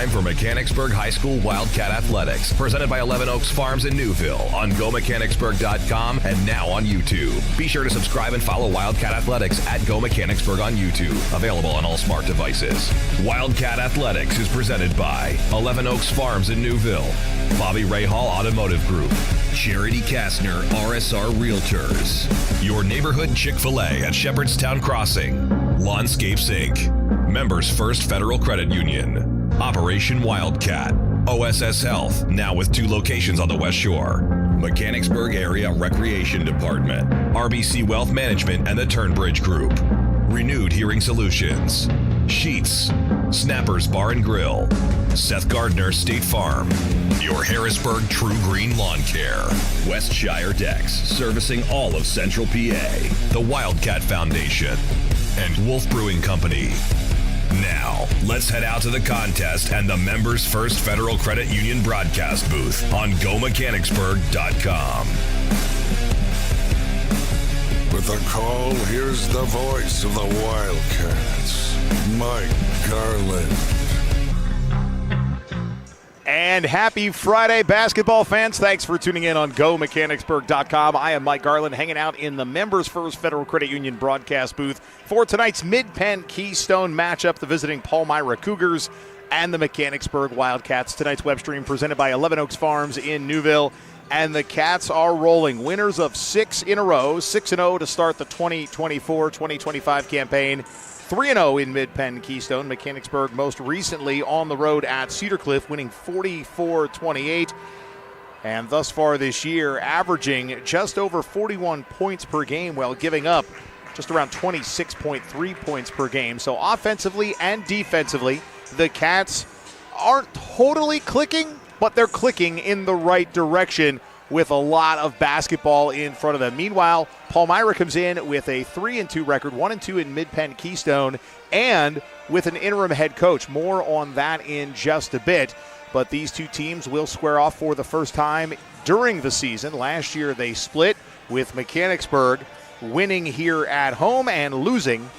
time for Mechanicsburg High School Wildcat Athletics, presented by 11 Oaks Farms in Newville on GoMechanicsburg.com and now on YouTube. Be sure to subscribe and follow Wildcat Athletics at Go Mechanicsburg on YouTube, available on all smart devices. Wildcat Athletics is presented by 11 Oaks Farms in Newville, Bobby Ray Hall Automotive Group, Charity Kastner RSR Realtors, your neighborhood Chick-fil-A at Shepherdstown Crossing, Lawnscapes Inc., Members First Federal Credit Union, Operation Wildcat, OSS Health, now with 2 locations on the West Shore, Mechanicsburg Area Recreation Department, RBC Wealth Management and the Turnbridge Group, Renewed Hearing Solutions, Sheets, Snappers Bar and Grill, Seth Gardner State Farm, your Harrisburg True Green Lawn Care, Westshire Decks, servicing all of Central PA, the Wildcat Foundation, and Wolf Brewing Company. Now, let's head out to the contest and the Members First Federal Credit Union broadcast booth on GoMechanicsburg.com. With the call, here's the voice of the Wildcats, Mike Garland. And happy Friday, basketball fans. Thanks for tuning in on GoMechanicsburg.com. I am Mike Garland, hanging out in the Members First Federal Credit Union broadcast booth for tonight's Mid-Penn Keystone matchup, the visiting Palmyra Cougars and the Mechanicsburg Wildcats. Tonight's web stream presented by 11 Oaks Farms in Newville. And the Cats are rolling. Winners of 6 in a row, 6-0 to start the 2024-2025 campaign. 3-0 in Mid-Penn Keystone. Mechanicsburg most recently on the road at Cedar Cliff, winning 44-28. And thus far this year, averaging just over 41 points per game while giving up just around 26.3 points per game. So offensively and defensively, the Cats aren't totally clicking, but they're clicking in the right direction with a lot of basketball in front of them. Meanwhile, Palmyra comes in with a 3-2 record, 1-2 in Mid-Penn Keystone, and with an interim head coach. More on that in just a bit. But these two teams will square off for the first time during the season. Last year they split, with Mechanicsburg winning here at home and losing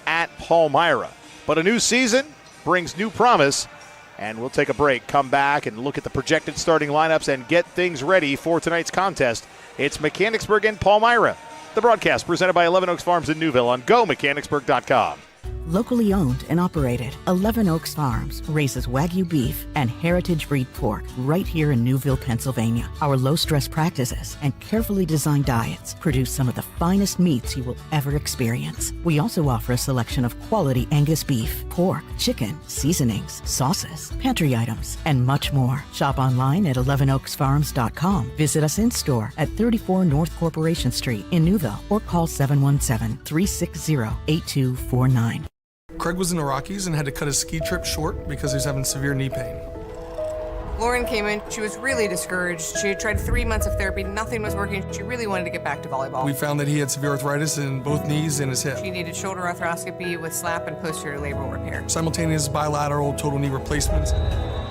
at Palmyra. But a new season brings new promise. And we'll take a break, come back, and look at the projected starting lineups and get things ready for tonight's contest. It's Mechanicsburg and Palmyra. The broadcast presented by 11 Oaks Farms in Newville on GoMechanicsburg.com. Locally owned and operated, 11 Oaks Farms raises Wagyu beef and heritage breed pork right here in Newville, Pennsylvania. Our low-stress practices and carefully designed diets produce some of the finest meats you will ever experience. We also offer a selection of quality Angus beef, pork, chicken, seasonings, sauces, pantry items, and much more. Shop online at 11oaksfarms.com. Visit us in-store at 34 North Corporation Street in Newville or call 717-360-8249. Craig was in the Rockies and had to cut his ski trip short because he was having severe knee pain. Lauren came in. She was really discouraged. She had tried 3 months of therapy. Nothing was working. She really wanted to get back to volleyball. We found that he had severe arthritis in both knees and his hip. She needed shoulder arthroscopy with slap and posterior labral repair. Simultaneous bilateral total knee replacements.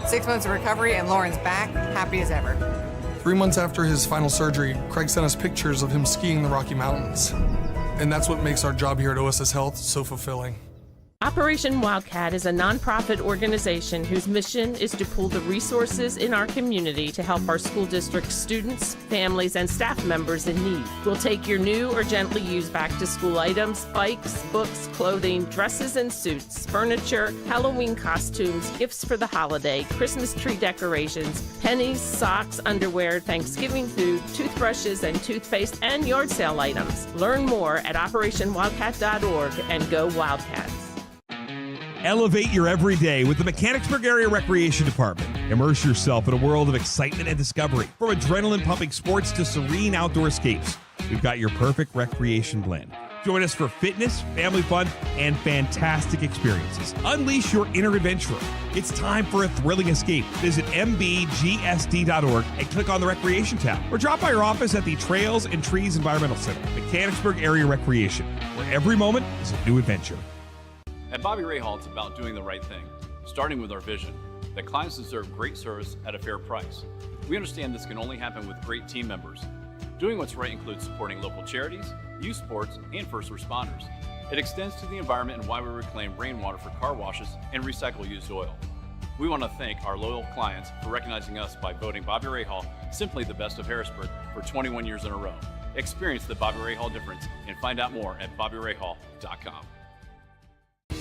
6 months of recovery, and Lauren's back, happy as ever. 3 months after his final surgery, Craig sent us pictures of him skiing the Rocky Mountains. And that's what makes our job here at OSS Health so fulfilling. Operation Wildcat is a nonprofit organization whose mission is to pool the resources in our community to help our school district students, families, and staff members in need. We'll take your new or gently used back-to-school items, bikes, books, clothing, dresses and suits, furniture, Halloween costumes, gifts for the holiday, Christmas tree decorations, pennies, socks, underwear, Thanksgiving food, toothbrushes and toothpaste, and yard sale items. Learn more at OperationWildcat.org and go Wildcats. Elevate your everyday with the Mechanicsburg Area Recreation Department. Immerse yourself in a world of excitement and discovery. From adrenaline-pumping sports to serene outdoor escapes, we've got your perfect recreation blend. Join us for fitness, family fun, and fantastic experiences. Unleash your inner adventurer. It's time for a thrilling escape. Visit mbgsd.org and click on the Recreation tab, or drop by our office at the Trails and Trees Environmental Center, Mechanicsburg Area Recreation, where every moment is a new adventure. At Bobby Ray Hall, it's about doing the right thing, starting with our vision, that clients deserve great service at a fair price. We understand this can only happen with great team members. Doing what's right includes supporting local charities, youth sports, and first responders. It extends to the environment and why we reclaim rainwater for car washes and recycle used oil. We want to thank our loyal clients for recognizing us by voting Bobby Rahal simply the best of Harrisburg for 21 years in a row. Experience the Bobby Rahal difference and find out more at bobbyrahal.com.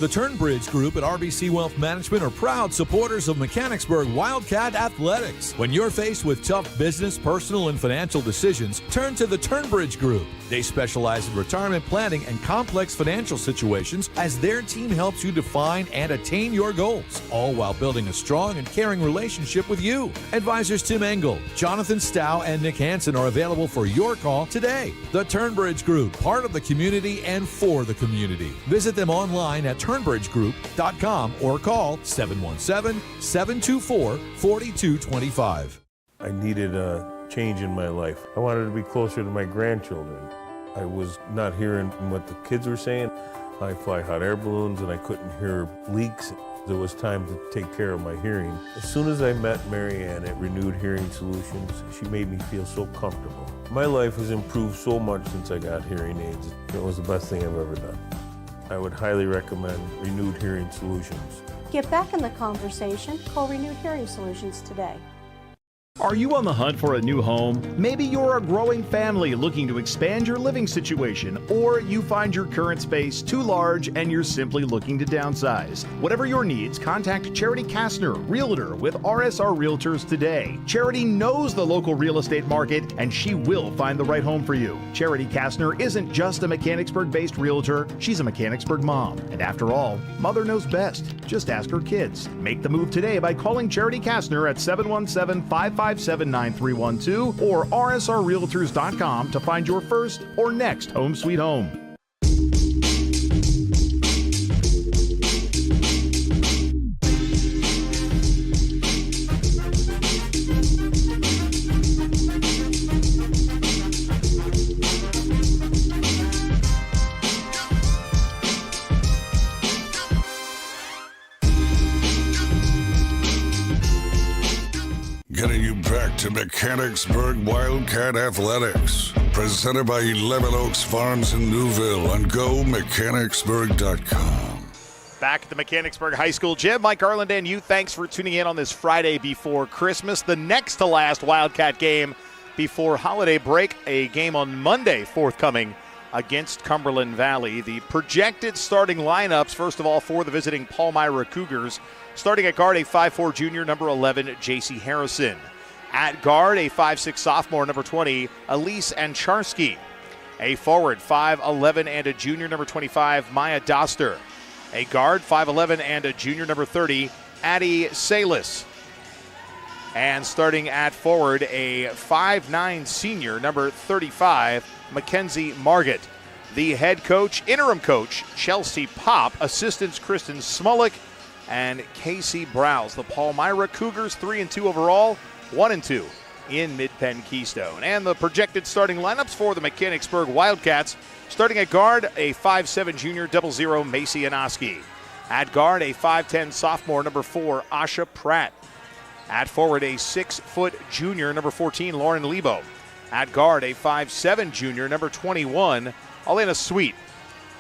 The Turnbridge Group at RBC Wealth Management are proud supporters of Mechanicsburg Wildcat Athletics. When you're faced with tough business, personal, and financial decisions, turn to the Turnbridge Group. They specialize in retirement planning and complex financial situations as their team helps you define and attain your goals, all while building a strong and caring relationship with you. Advisors Tim Engel, Jonathan Stow, and Nick Hansen are available for your call today. The Turnbridge Group, part of the community and for the community. Visit them online at turnbridgegroup.com or call 717-724-4225. I needed a change in my life. I wanted to be closer to my grandchildren. I was not hearing what the kids were saying. I fly hot air balloons and I couldn't hear leaks. It was time to take care of my hearing. As soon as I met Mary Ann at Renewed Hearing Solutions, she made me feel so comfortable. My life has improved so much since I got hearing aids. It was the best thing I've ever done. I would highly recommend Renewed Hearing Solutions. Get back in the conversation. Call Renewed Hearing Solutions today. Are you on the hunt for a new home? Maybe you're a growing family looking to expand your living situation, or you find your current space too large and you're simply looking to downsize. Whatever your needs, contact Charity Kastner, Realtor with RSR Realtors today. Charity knows the local real estate market and she will find the right home for you. Charity Kastner isn't just a Mechanicsburg-based realtor, she's a Mechanicsburg mom. And after all, mother knows best. Just ask her kids. Make the move today by calling Charity Kastner at 717-557-9312 or rsrrealtors.com to find your first or next home sweet home. Getting you back to Mechanicsburg Wildcat Athletics. Presented by 11 Oaks Farms in Newville on GoMechanicsburg.com. Back at the Mechanicsburg High School gym, Mike Garland and you, thanks for tuning in on this Friday before Christmas. The next to last Wildcat game before holiday break, a game on Monday forthcoming against Cumberland Valley. The projected starting lineups, first of all, for the visiting Palmyra Cougars. Starting at guard, a 5'4 junior, number 11, J.C. Harrison. At guard, a 5'6 sophomore, number 20, Elise Ancharski. A forward, 5'11 and a junior, number 25, Maya Doster. A guard, 5'11 and a junior, number 30, Addie Salis. And starting at forward, a 5'9 senior, number 35, Mackenzie Margott. The head coach, interim coach, Chelsea Pop. Assistants, Kristen Smolik and Casey Browse. The Palmyra Cougars 3-2 overall, 1-2 in Mid-Penn Keystone. And the projected starting lineups for the Mechanicsburg Wildcats. Starting at guard, a 5'7 junior, 00, Macy Anoski. At guard, a 5'10 sophomore, number 4, Asha Pratt. At forward, a 6-foot junior, number 14, Lauren Lebo. At guard, a 5'7 junior, number 21, Elena Sweet.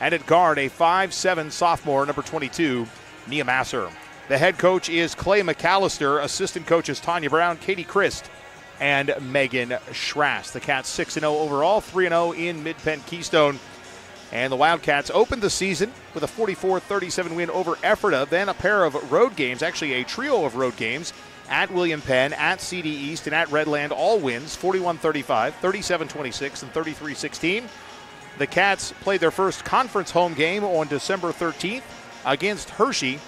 And at guard, a 5'7 sophomore, number 22, Nia Masser. The head coach is Clay McAllister. Assistant coaches Tanya Brown, Katie Christ, and Megan Schrass. The Cats 6-0 overall, 3-0 in Mid-Penn Keystone. And the Wildcats opened the season with a 44-37 win over Ephrata, then a pair of road games, actually a trio of road games, at William Penn, at CD East, and at Redland, all wins, 41-35, 37-26, and 33-16. The Cats played their first conference home game on December 13th against Hershey.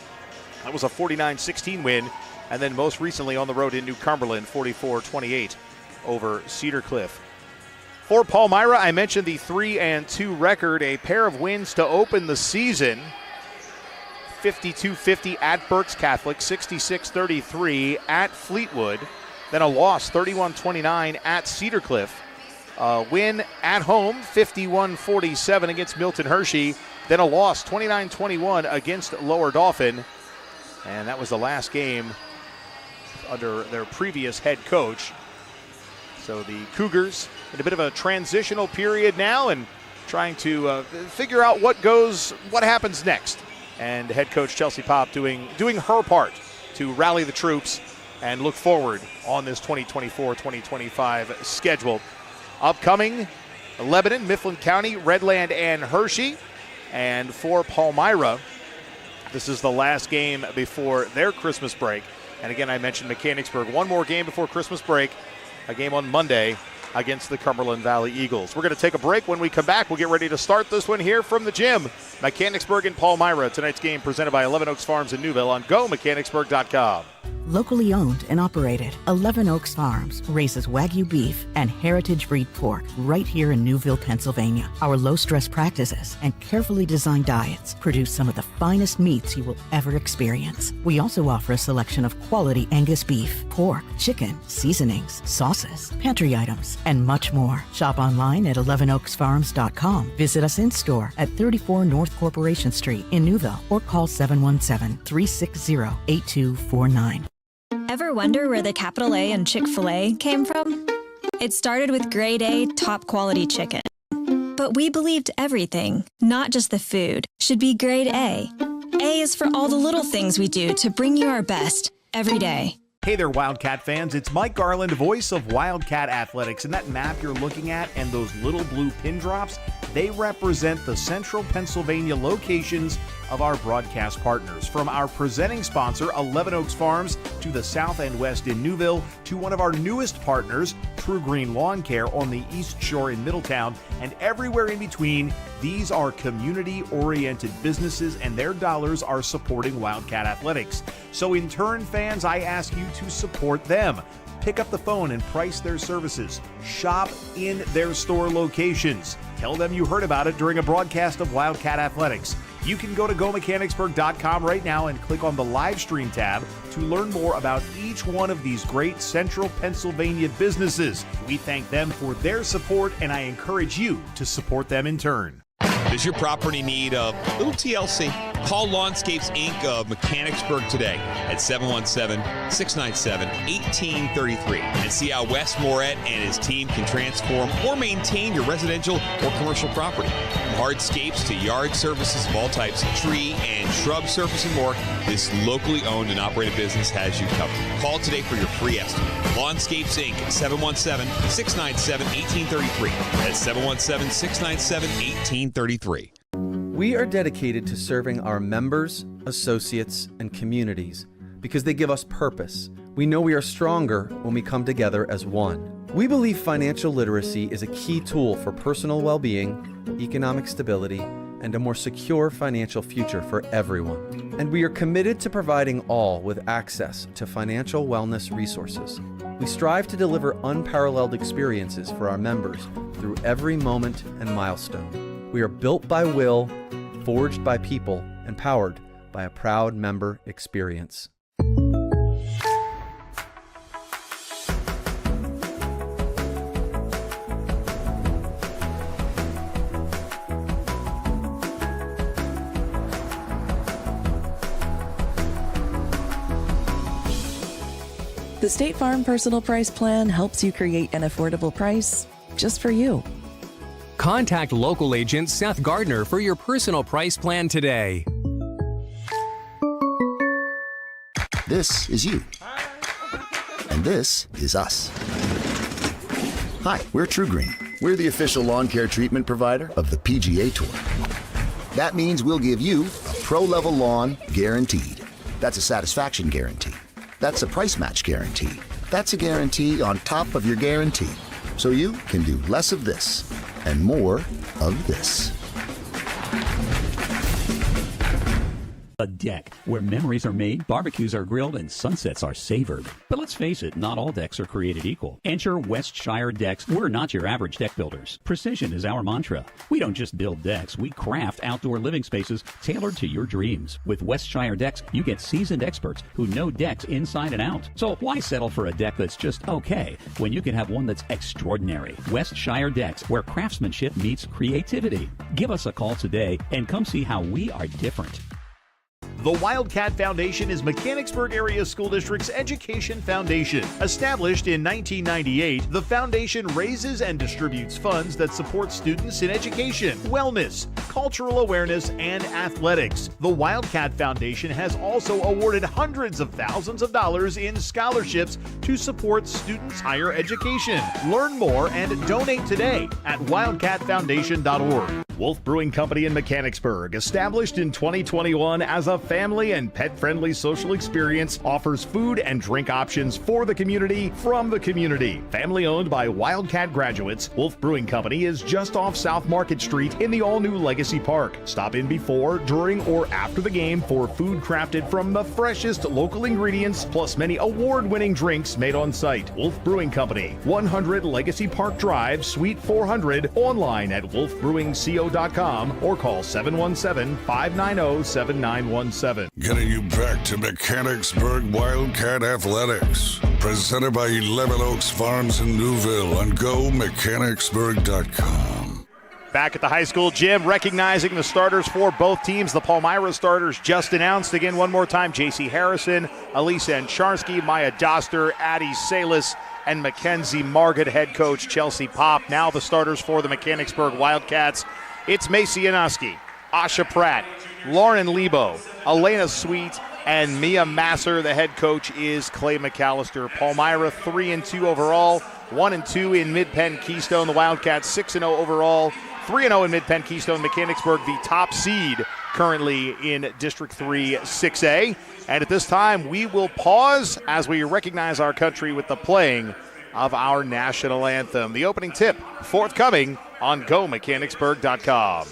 That was a 49-16 win. And then most recently on the road in New Cumberland, 44-28 over Cedar Cliff. For Palmyra, I mentioned the 3-2 record, a pair of wins to open the season. 52-50 at Berks Catholic, 66-33 at Fleetwood. Then a loss, 31-29 at Cedar Cliff. A win at home, 51-47 against Milton Hershey. Then a loss, 29-21 against Lower Dauphin. And that was the last game under their previous head coach. So the Cougars in a bit of a transitional period now and trying to figure out what happens next. And head coach Chelsea Pop doing her part to rally the troops and look forward on this 2024-2025 schedule. Upcoming, Lebanon, Mifflin County, Redland, and Hershey. And for Palmyra, this is the last game before their Christmas break. And again, I mentioned Mechanicsburg. One more game before Christmas break, a game on Monday against the Cumberland Valley Eagles. We're going to take a break. When we come back, we'll get ready to start this one here from the gym. Mechanicsburg and Palmyra. Tonight's game presented by 11 Oaks Farms in Newville on GoMechanicsburg.com. Locally owned and operated, 11 Oaks Farms raises Wagyu beef and heritage breed pork right here in Newville, Pennsylvania. Our low-stress practices and carefully designed diets produce some of the finest meats you will ever experience. We also offer a selection of quality Angus beef, pork, chicken, seasonings, sauces, pantry items, and much more. Shop online at 11oaksfarms.com. Visit us in-store at 34 North Corporation Street in Newville or call 717-360-8249. Ever wonder where the capital A in Chick-fil-A came from? It started with grade A, top quality chicken. But we believed everything, not just the food, should be grade A. A is for all the little things we do to bring you our best every day. Hey there, Wildcat fans. It's Mike Garland, voice of Wildcat Athletics. And that map you're looking at and those little blue pin drops, they represent the central Pennsylvania locations of our broadcast partners. From our presenting sponsor, 11 Oaks Farms, to the south and west in Newville, to one of our newest partners, True Green Lawn Care on the East Shore in Middletown, and everywhere in between. These are community-oriented businesses, and their dollars are supporting Wildcat Athletics. So in turn, fans, I ask you to support them. Pick up the phone and price their services. Shop in their store locations. Tell them you heard about it during a broadcast of Wildcat Athletics. You can go to GoMechanicsburg.com right now and click on the live stream tab to learn more about each one of these great central Pennsylvania businesses. We thank them for their support, and I encourage you to support them in turn. Does your property need a little TLC? Call Lawnscapes Inc. of Mechanicsburg today at 717-697-1833 and see how Wes Moret and his team can transform or maintain your residential or commercial property. From hardscapes to yard services of all types, tree and shrub service and more, this locally owned and operated business has you covered. Call today for your free estimate. Lawnscapes Inc. at 717-697-1833. That's 717-697-1833. We are dedicated to serving our members, associates, and communities because they give us purpose. We know we are stronger when we come together as one. We believe financial literacy is a key tool for personal well-being, economic stability, and a more secure financial future for everyone. And we are committed to providing all with access to financial wellness resources. We strive to deliver unparalleled experiences for our members through every moment and milestone. We are built by will, forged by people, and powered by a proud member experience. The State Farm Personal Price Plan helps you create an affordable price just for you. Contact local agent Seth Gardner for your personal price plan today. This is you. And this is us. Hi, we're True Green. We're the official lawn care treatment provider of the PGA Tour. That means we'll give you a pro-level lawn guaranteed. That's a satisfaction guarantee. That's a price match guarantee. That's a guarantee on top of your guarantee. So you can do less of this and more of this. A deck where memories are made, barbecues are grilled, and sunsets are savored. But let's face it, not all decks are created equal. Enter Westshire Decks. We're not your average deck builders. Precision is our mantra. We don't just build decks, we craft outdoor living spaces tailored to your dreams. With Westshire Decks, you get seasoned experts who know decks inside and out. So why settle for a deck that's just okay when you can have one that's extraordinary? Westshire Decks, where craftsmanship meets creativity. Give us a call today and come see how we are different. The Wildcat Foundation is Mechanicsburg Area School District's education foundation. Established in 1998, the foundation raises and distributes funds that support students in education, wellness, cultural awareness, and athletics. The Wildcat Foundation has also awarded hundreds of thousands of dollars in scholarships to support students' higher education. Learn more and donate today at wildcatfoundation.org. Wolf Brewing Company in Mechanicsburg, established in 2021 as a family and pet-friendly social experience, offers food and drink options for the community from the community. Family owned by Wildcat graduates, Wolf Brewing Company is just off South Market Street in the all-new Legacy Park. Stop in before, during, or after the game for food crafted from the freshest local ingredients, plus many award-winning drinks made on site. Wolf Brewing Company, 100 Legacy Park Drive, Suite 400, online at wolfbrewingco.com or call 717-590-7917. Getting you back to Mechanicsburg Wildcat Athletics. Presented by 11 Oaks Farms in Newville on GoMechanicsburg.com. Back at the high school gym, recognizing the starters for both teams. The Palmyra starters just announced again one more time. J.C. Harrison, Elisa Ancharski, Maya Doster, Addie Salis, and Mackenzie Margaret, head coach Chelsea Pop. Now the starters for the Mechanicsburg Wildcats. It's Macy Yanoski, Asha Pratt, Lauren Lebo, Elena Sweet, and Mia Masser. The head coach is Clay McAllister. Palmyra 3-2 overall, 1-2 in Mid-Penn Keystone. The Wildcats 6-0 overall, 3-0 in Mid-Penn Keystone. Mechanicsburg the top seed currently in District 3 6A. And at this time, we will pause as we recognize our country with the playing of our national anthem. The opening tip forthcoming on GoMechanicsburg.com.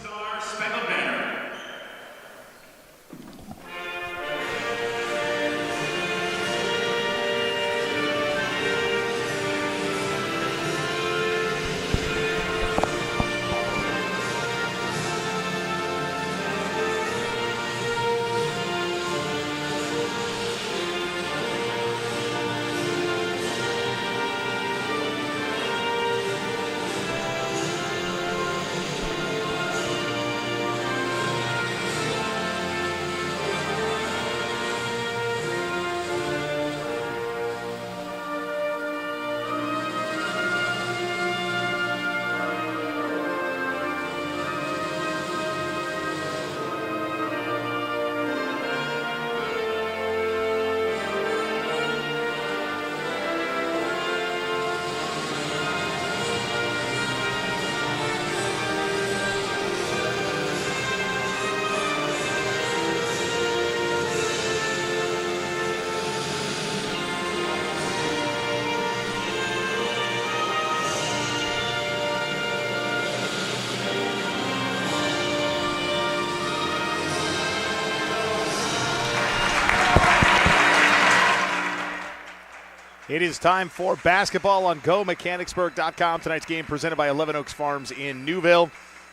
It is time for basketball on GoMechanicsburg.com. Tonight's game presented by 11 Oaks Farms in Newville.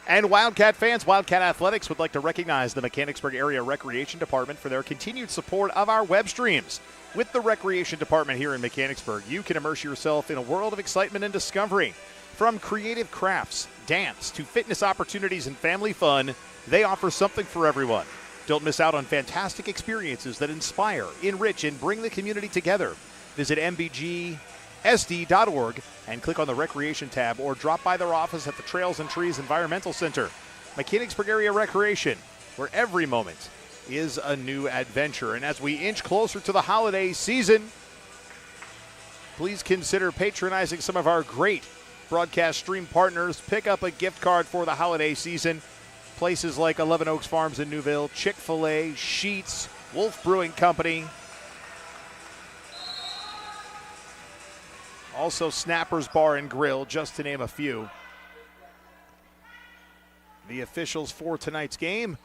And Wildcat fans, Wildcat Athletics would like to recognize the Mechanicsburg Area Recreation Department for their continued support of our web streams. With the Recreation Department here in Mechanicsburg, you can immerse yourself in a world of excitement and discovery. From creative crafts, dance, to fitness opportunities and family fun, they offer something for everyone. Don't miss out on fantastic experiences that inspire, enrich, and bring the community together. Visit mbgsd.org and click on the Recreation tab or drop by their office at the Trails and Trees Environmental Center. Mechanicsburg Area Recreation, where every moment is a new adventure. And as we inch closer to the holiday season, please consider patronizing some of our great broadcast stream partners. Pick up a gift card for the holiday season. Places like 11 Oaks Farms in Newville, Chick-fil-A, Sheetz, Wolf Brewing Company. Also Snappers Bar and Grill, just to name a few. The officials for tonight's game,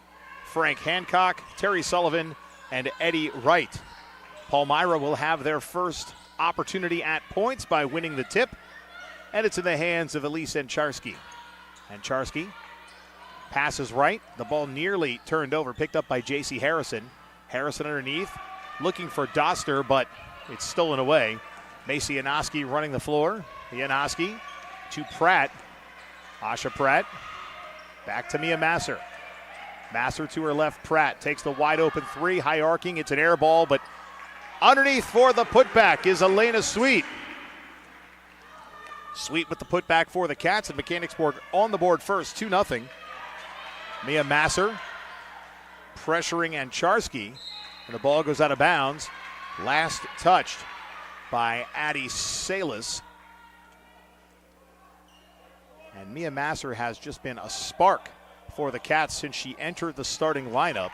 Frank Hancock, Terry Sullivan, and Eddie Wright. Palmyra will have their first opportunity at points by winning the tip, and it's in the hands of Elise Ancharski. Ancharski passes right. The ball nearly turned over, picked up by J.C. Harrison. Harrison underneath, looking for Doster, but it's stolen away. Macy Yanoski running the floor. Yanoski to Pratt. Asha Pratt. Back to Mia Masser. Masser to her left. Pratt takes the wide open three. High arcing. It's an air ball, but underneath for the putback is Elena Sweet. Sweet with the putback for the Cats, and Mechanicsburg on the board first, 2-0. Mia Masser pressuring Ancharski, and the ball goes out of bounds. Last touched by Addie Salas. And Mia Masser has just been a spark for the Cats since she entered the starting lineup.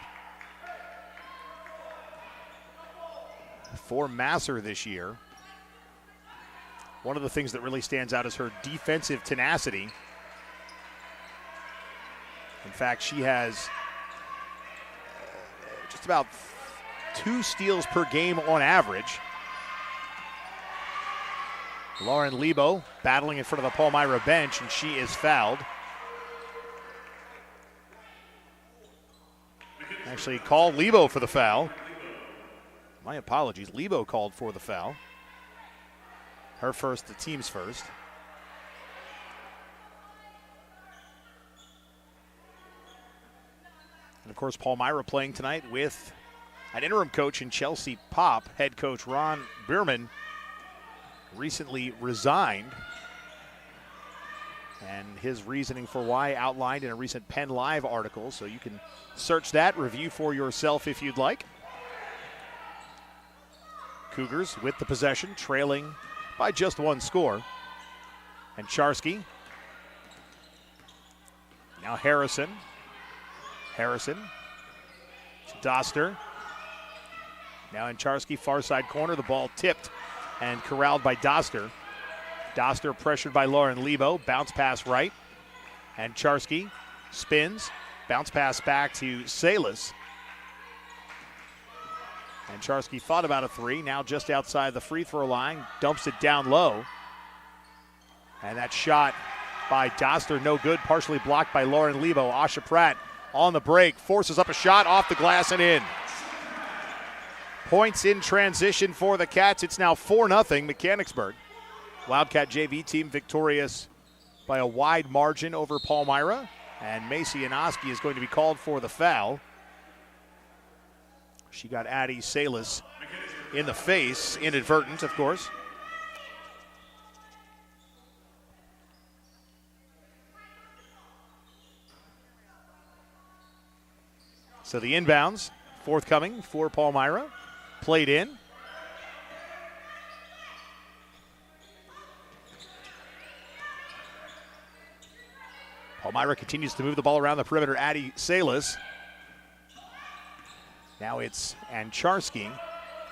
For Masser this year, one of the things that really stands out is her defensive tenacity. In fact, she has just about 2 steals per game on average. Lauren Lebo battling in front of the Palmyra bench, and she is fouled. Actually called Lebo for the foul. My apologies. Lebo called for the foul. Her first, the team's first. And of course, Palmyra playing tonight with an interim coach in Chelsea Pop. Head coach Ron Bierman recently resigned. And his reasoning for why outlined in a recent Penn Live article. So you can search that, review for yourself if you'd like. Cougars with the possession, trailing by just 1 score. And Charsky. Now Harrison. Harrison to Doster. Now in Charsky, far side corner. The ball tipped and corralled by Doster. Doster pressured by Lauren Lebo. Bounce pass right. And Charsky spins. Bounce pass back to Salas. And Charsky thought about a 3. Now just outside the free throw line. Dumps it down low. And that shot by Doster, no good. Partially blocked by Lauren Lebo. Asha Pratt on the break. Forces up a shot off the glass and in. Points in transition for the Cats. It's now 4-0 Mechanicsburg. Wildcat JV team victorious by a wide margin over Palmyra. And Macy Janoski is going to be called for the foul. She got Addie Salas in the face, inadvertent, of course. So the inbounds forthcoming for Palmyra. Played in. Palmyra continues to move the ball around the perimeter. Addie Salas. Now it's Ancharski.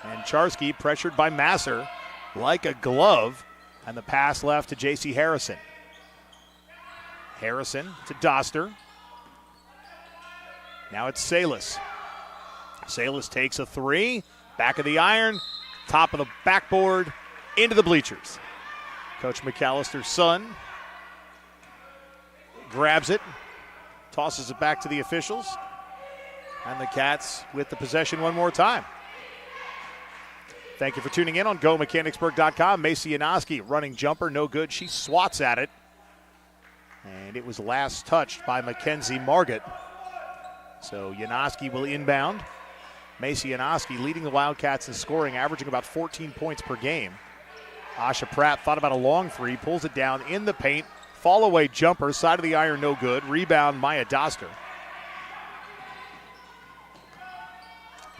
Ancharski pressured by Masser like a glove. And the pass left to J.C. Harrison. Harrison to Doster. Now it's Salas. Salas takes a 3. Back of the iron. Top of the backboard. Into the bleachers. Coach McAllister's son grabs it. Tosses it back to the officials. And the Cats with the possession one more time. Thank you for tuning in on GoMechanicsburg.com. Macy Janoski running jumper, no good. She swats at it. And it was last touched by Mackenzie Margott. So Janoski will inbound. Macy Janoski leading the Wildcats in scoring, averaging about 14 points per game. Asha Pratt thought about a long 3, pulls it down in the paint. Fall away jumper, side of the iron, no good. Rebound, Maya Doster.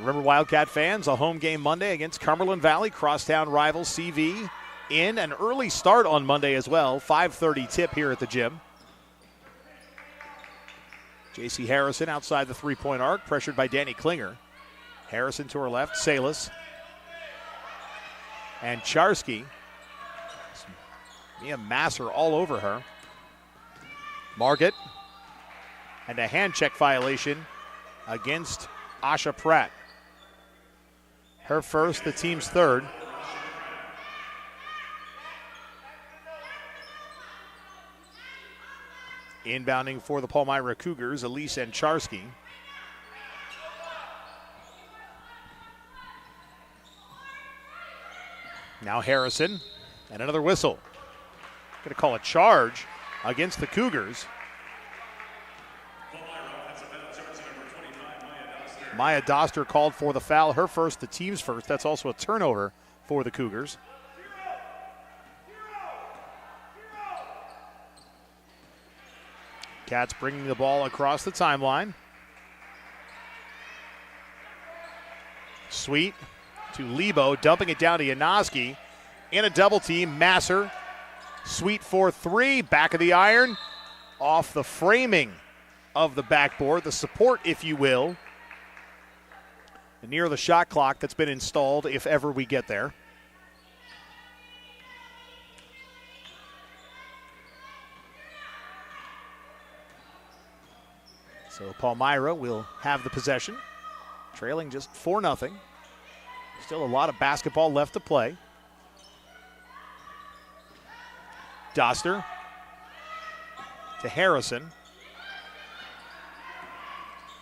Remember, Wildcat fans, a home game Monday against Cumberland Valley, crosstown rival CV. In an early start on Monday as well, 5:30 tip here at the gym. J.C. Harrison outside the three-point arc, pressured by Danny Klinger. Harrison to her left, Salas. And Charsky. Mia Masser all over her. Margott. And a hand check violation against Asha Pratt. Her first, the team's third. Inbounding for the Palmyra Cougars, Elise Ancharski. Now Harrison, and another whistle. Going to call a charge against the Cougars. Maya Doster called for the foul, her first, the team's first. That's also a turnover for the Cougars. Cats bringing the ball across the timeline. Sweet to Lebo, dumping it down to Janoski. In a double team, Masser. Sweet for three, back of the iron. Off the framing of the backboard, the support, if you will. Near the shot clock that's been installed, if ever we get there. So Palmyra will have the possession, trailing just 4-0. Still a lot of basketball left to play. Doster to Harrison.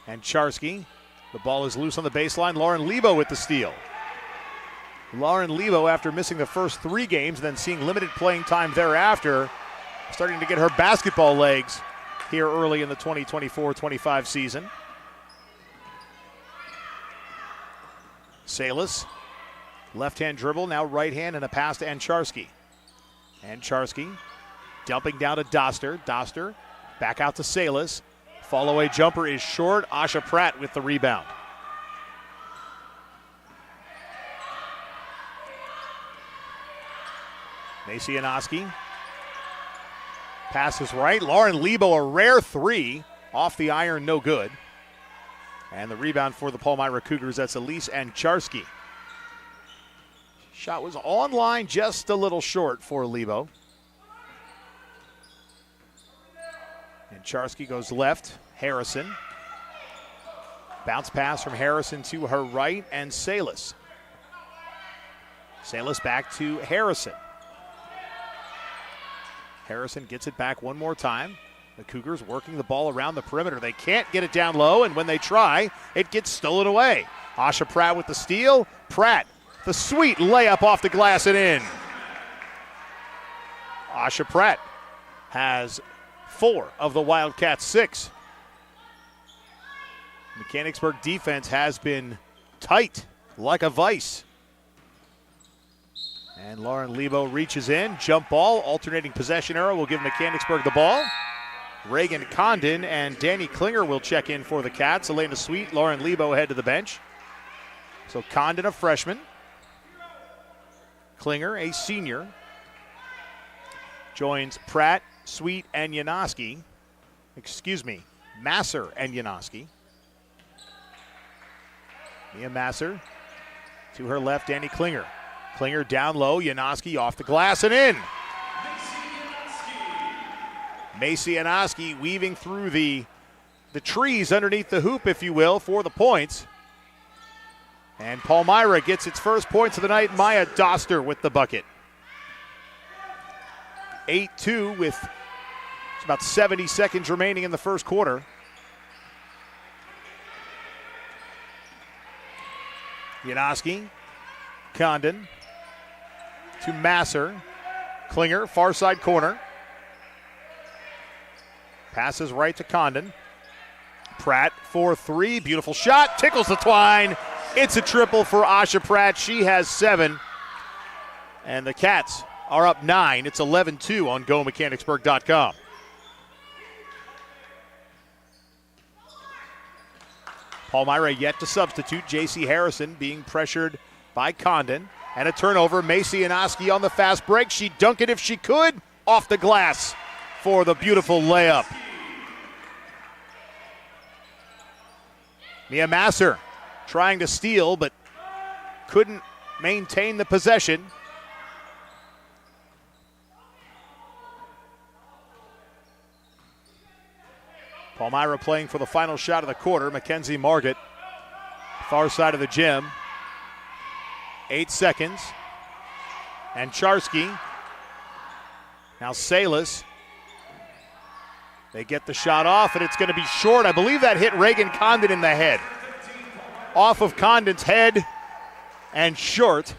And Charsky. The ball is loose on the baseline. Lauren Lebo with the steal. Lauren Lebo, after missing the first 3 games, then seeing limited playing time thereafter, starting to get her basketball legs here early in the 2024-25 season. Salas, left-hand dribble, now right hand, and a pass to Ancharski. Ancharski dumping down to Doster. Doster back out to Salas. Fall-away jumper is short. Asha Pratt with the rebound. Macy Janoski. Passes right. Lauren Lebo, a rare 3. Off the iron, no good. And the rebound for the Palmyra Cougars, that's Elise Ancharski. Shot was online, just a little short for Lebo. Ancharski goes left. Harrison. Bounce pass from Harrison to her right, and Salas. Salas back to Harrison. Harrison gets it back one more time. The Cougars working the ball around the perimeter. They can't get it down low, and when they try, it gets stolen away. Asha Pratt with the steal. Pratt, the sweet layup off the glass and in. Asha Pratt has 4 of the Wildcats' 6. Mechanicsburg defense has been tight like a vice. And Lauren Lebo reaches in, jump ball, alternating possession arrow will give Mechanicsburg the ball. Reagan Condon and Danny Klinger will check in for the Cats. Elena Sweet, Lauren Lebo head to the bench. So Condon, a freshman. Klinger, a senior. Joins Pratt, Sweet, and Janoski. Masser and Janoski. Mia Masser to her left, Danny Klinger. Klinger down low, Janoski off the glass and in. Macy Janoski weaving through the trees underneath the hoop, if you will, for the points. And Palmyra gets its first points of the night. Maya Doster with the bucket. 8-2 with about 70 seconds remaining in the first quarter. Janoski, Condon to Masser. Klinger, far side corner. Passes right to Condon. Pratt for 3. Beautiful shot. Tickles the twine. It's a triple for Asha Pratt. She has 7. And the Cats are up 9. It's 11-2 on GoMechanicsburg.com. Palmyra yet to substitute. J.C. Harrison being pressured by Condon. And a turnover. Macy Janoski on the fast break. She'd dunk it if she could. Off the glass for the beautiful layup. Mia Masser trying to steal, but couldn't maintain the possession. Palmyra playing for the final shot of the quarter. Mackenzie Margott, far side of the gym. 8 seconds. And Charsky. Now Salas. They get the shot off, and it's going to be short. I believe that hit Reagan Condon in the head. Off of Condon's head and short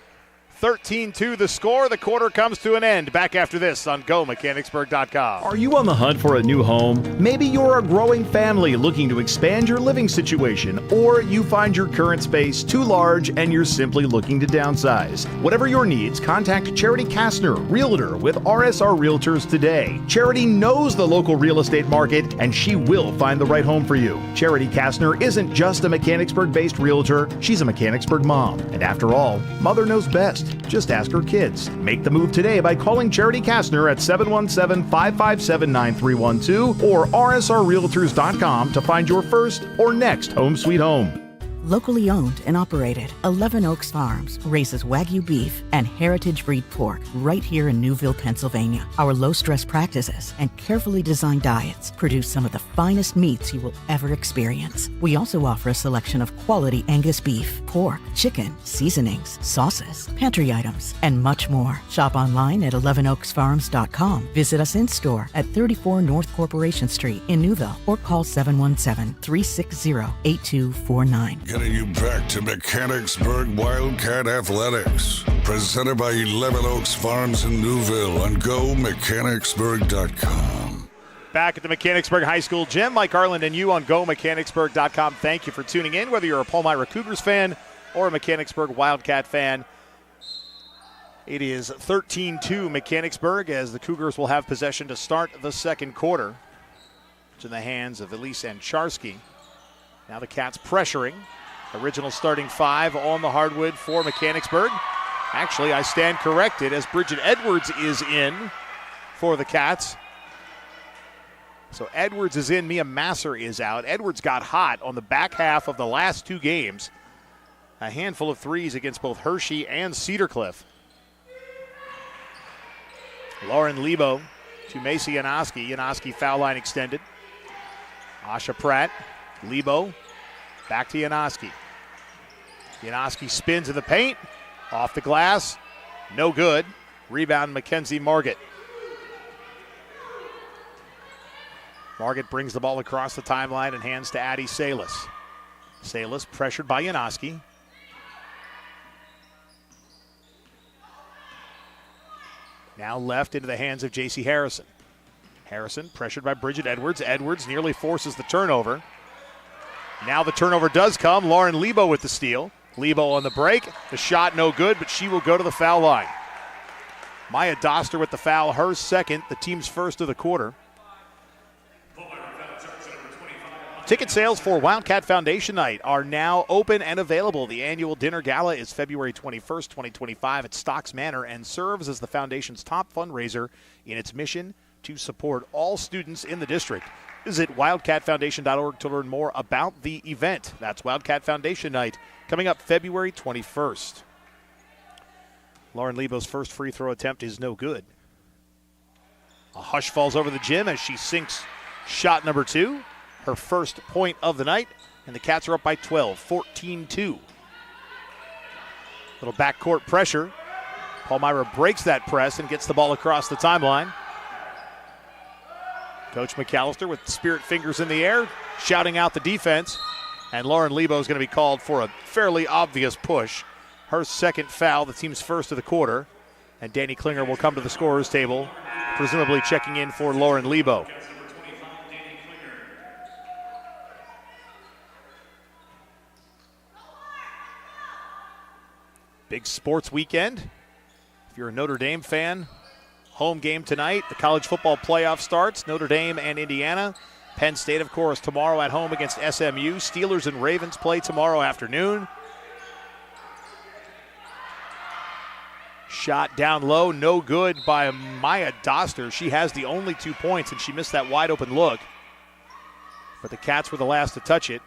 13-2 the score. The quarter comes to an end. Back after this on GoMechanicsburg.com. Are you on the hunt for a new home? Maybe you're a growing family looking to expand your living situation, or you find your current space too large and you're simply looking to downsize. Whatever your needs, contact Charity Kastner, Realtor with RSR Realtors today. Charity knows the local real estate market and she will find the right home for you. Charity Kastner isn't just a Mechanicsburg-based realtor, she's a Mechanicsburg mom. And after all, mother knows best. Just ask her kids. Make the move today by calling Charity Kastner at 717-557-9312 or rsrrealtors.com to find your first or next home sweet home. Locally owned and operated, 11 Oaks Farms raises Wagyu beef and heritage breed pork right here in Newville, Pennsylvania. Our low-stress practices and carefully designed diets produce some of the finest meats you will ever experience. We also offer a selection of quality Angus beef, pork, chicken, seasonings, sauces, pantry items, and much more. Shop online at 11oaksfarms.com. Visit us in-store at 34 North Corporation Street in Newville or call 717-360-8249. Getting you back to Mechanicsburg Wildcat Athletics. Presented by 11 Oaks Farms in Newville on GoMechanicsburg.com. Back at the Mechanicsburg High School gym, Mike Garland and you on GoMechanicsburg.com. Thank you for tuning in, whether you're a Palmyra Cougars fan or a Mechanicsburg Wildcat fan. It is 13-2 Mechanicsburg as the Cougars will have possession to start the second quarter. It's in the hands of Elise Ancharski. Now the Cats pressuring. Original starting five on the hardwood for Mechanicsburg. Actually, I stand corrected as Bridget Edwards is in for the Cats. So Edwards is in, Mia Masser is out. Edwards got hot on the back half of the last two games. A handful of threes against both Hershey and Cedar Cliff. Lauren Lebo to Macy Yanoski. Yanoski foul line extended. Asha Pratt. Lebo back to Yanoski. Yanoski spins in the paint. Off the glass. No good. Rebound Mackenzie Margett. Margett brings the ball across the timeline and hands to Addie Salas. Salas pressured by Yanoski. Now left into the hands of J.C. Harrison. Harrison pressured by Bridget Edwards. Edwards nearly forces the turnover. Now the turnover does come. Lauren Lebo with the steal. Lebo on the break. The shot no good, but she will go to the foul line. Maya Doster with the foul, her second, the team's first of the quarter. Ticket sales for Wildcat Foundation Night are now open and available. The annual dinner gala is February 21st, 2025 at Stocks Manor and serves as the foundation's top fundraiser in its mission to support all students in the district. Visit wildcatfoundation.org to learn more about the event. That's Wildcat Foundation Night coming up February 21st. Lauren Lebo's first free throw attempt is no good. A hush falls over the gym as she sinks shot number two, her first point of the night, and the Cats are up by 12, 14-2. Little backcourt pressure. Palmyra breaks that press and gets the ball across the timeline. Coach McAllister with spirit fingers in the air, shouting out the defense. And Lauren Lebo is going to be called for a fairly obvious push. Her second foul, the team's first of the quarter. And Danny Klinger will come to the scorer's table, presumably checking in for Lauren Lebo. Big sports weekend. If you're a Notre Dame fan, home game tonight. The college football playoff starts. Notre Dame and Indiana. Penn State, of course, tomorrow at home against SMU. Steelers and Ravens play tomorrow afternoon. Shot down low, no good by Maya Doster. She has the only 2 points, and she missed that wide open look. But the Cats were the last to touch it.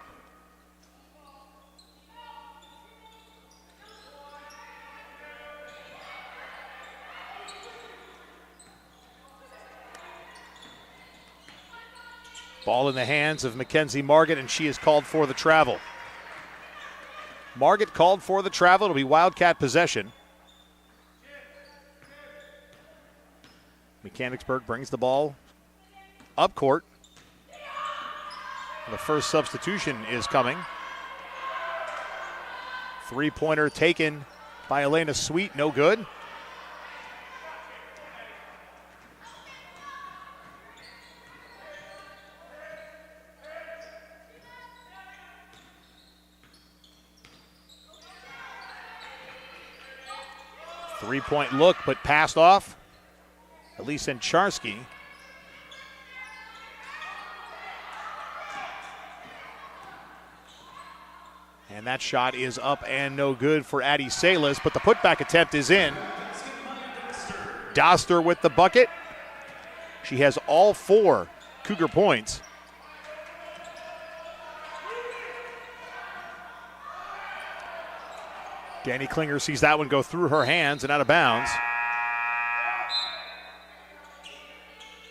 Ball in the hands of Mackenzie Margett, and she is called for the travel. Margett called for the travel. It'll be Wildcat possession. Mechanicsburg brings the ball up court. The first substitution is coming. Three-pointer taken by Elena Sweet, no good. Three-point look, but passed off. Elise Encharski. And that shot is up and no good for Addie Salas, but the putback attempt is in. Doster with the bucket. She has all 4 Cougar points. Danny Klinger sees that one go through her hands and out of bounds.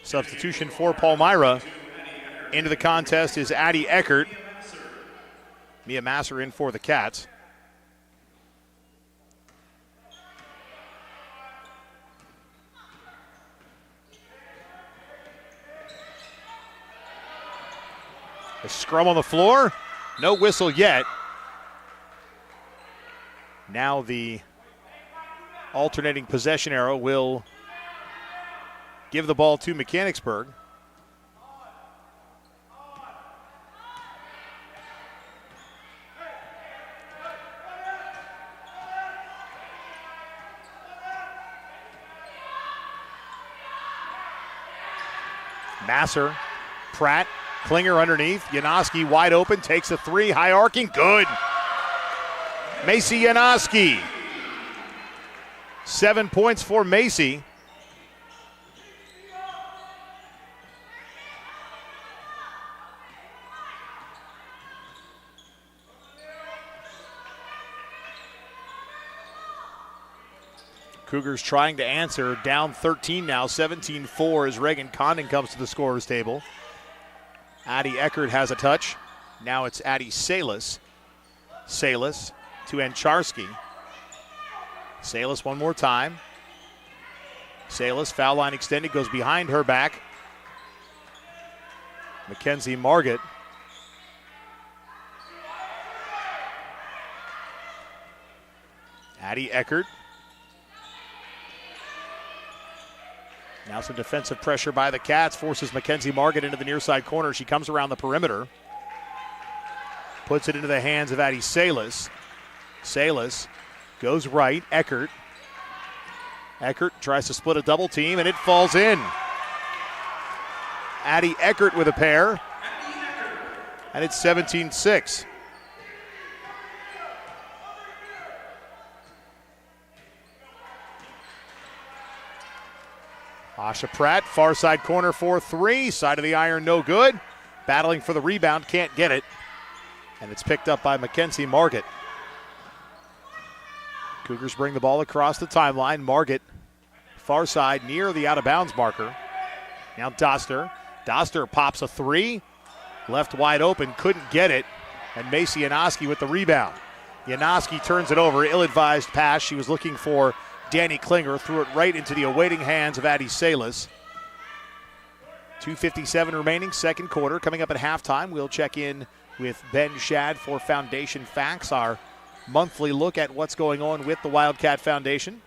Substitution for Palmyra. Into the contest is Addie Eckert. Mia Masser in for the Cats. A scrum on the floor. No whistle yet. Now the alternating possession arrow will give the ball to Mechanicsburg. Masser, Pratt, Klinger underneath. Janoski wide open, takes a 3, high arcing, good. Macy Janoski. 7 points for Macy. Cougars trying to answer, down 13 now, 17-4 as Reagan Condon comes to the scorer's table. Addie Eckert has a touch. Now it's Addie Salas. Salas to Encharski. Salas one more time. Salas, foul line extended, goes behind her back. Mackenzie Margott. Addie Eckert. Now some defensive pressure by the Cats, forces Mackenzie Margott into the near side corner. She comes around the perimeter. Puts it into the hands of Addie Salas. Salas goes right, Eckert. Eckert tries to split a double team, and it falls in. Addie Eckert with a pair, and it's 17-6. Asha Pratt, far side corner for 3. Side of the iron, no good. Battling for the rebound, can't get it. And it's picked up by Mackenzie Margott. Cougars bring the ball across the timeline. Margott, far side, near the out-of-bounds marker. Now Doster. Doster pops a 3. Left wide open, couldn't get it. And Macy Janoski with the rebound. Janoski turns it over, ill-advised pass. She was looking for Danny Klinger, threw it right into the awaiting hands of Addie Salas. 2:57 remaining, second quarter. Coming up at halftime, we'll check in with Ben Shad for Foundation Facts, our monthly look at what's going on with the Wildcat Foundation.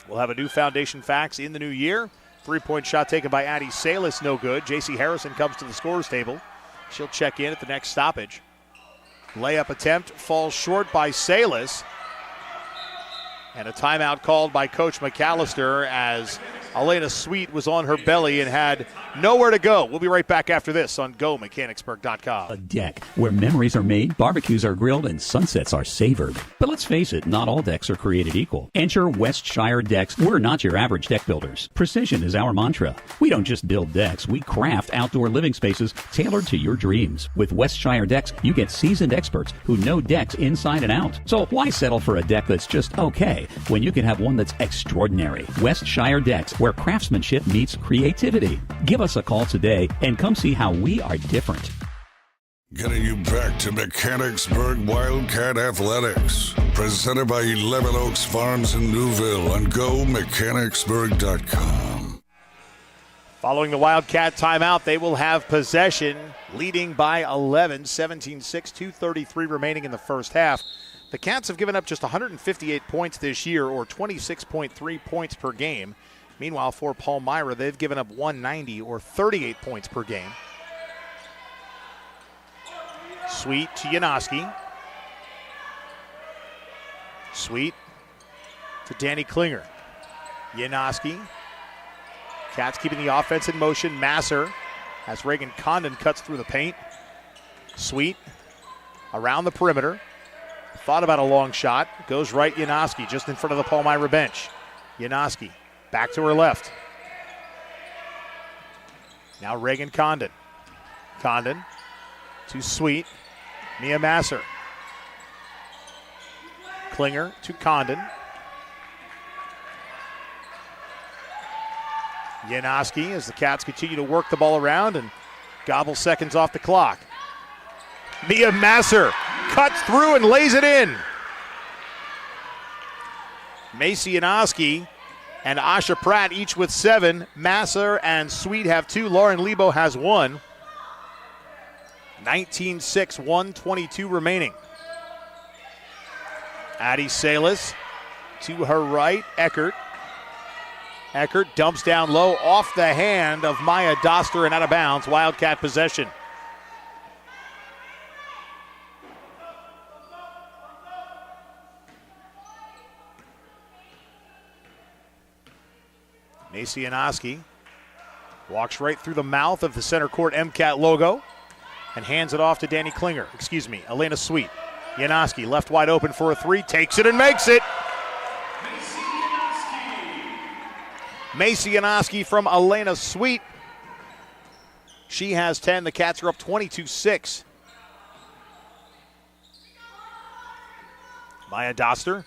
We'll have a new Foundation Facts in the new year. 3-point shot taken by Addie Salas, no good. J.C. Harrison comes to the scorer's table. She'll check in at the next stoppage. Layup attempt falls short by Salas. And a timeout called by Coach McAllister as Elena Sweet was on her belly and had nowhere to go. We'll be right back after this on GoMechanicsburg.com. A deck where memories are made, barbecues are grilled, and sunsets are savored. But let's face it, not all decks are created equal. Enter Westshire Decks. We're not your average deck builders. Precision is our mantra. We don't just build decks, we craft outdoor living spaces tailored to your dreams. With Westshire Decks, you get seasoned experts who know decks inside and out. So why settle for a deck that's just okay when you can have one that's extraordinary? Westshire Decks, where craftsmanship meets creativity. Give us a call today and come see how we are different. Getting you back to Mechanicsburg Wildcat Athletics. Presented by 11 Oaks Farms in Newville on GoMechanicsburg.com. Following the Wildcat timeout, they will have possession, leading by 11, 17-6, 2:33 remaining in the first half. The Cats have given up just 158 points this year, or 26.3 points per game. Meanwhile, for Palmyra, they've given up 190, or 38 points per game. Sweet to Janoski. Sweet to Danny Klinger. Janoski. Cats keeping the offense in motion. Masser as Reagan Condon cuts through the paint. Sweet around the perimeter. Thought about a long shot. Goes right, Janoski, just in front of the Palmyra bench. Janoski back to her left. Now Reagan Condon. Condon to Sweet. Mia Masser. Klinger to Condon. Janoski as the Cats continue to work the ball around and gobble seconds off the clock. Mia Masser cuts through and lays it in. Macy Janoski and Asha Pratt each with 7. Masser and Sweet have 2. Lauren Lebo has 1. 19-6, 1:22 remaining. Addie Salas to her right. Eckert. Eckert dumps down low off the hand of Maya Doster and out of bounds. Wildcat possession. Macy Janoski walks right through the mouth of the center court MCAT logo and hands it off to Danny Klinger. Elena Sweet. Janoski left wide open for a 3, takes it and makes it. Macy Janoski from Elena Sweet. She has 10. The Cats are up 22-6. Maya Doster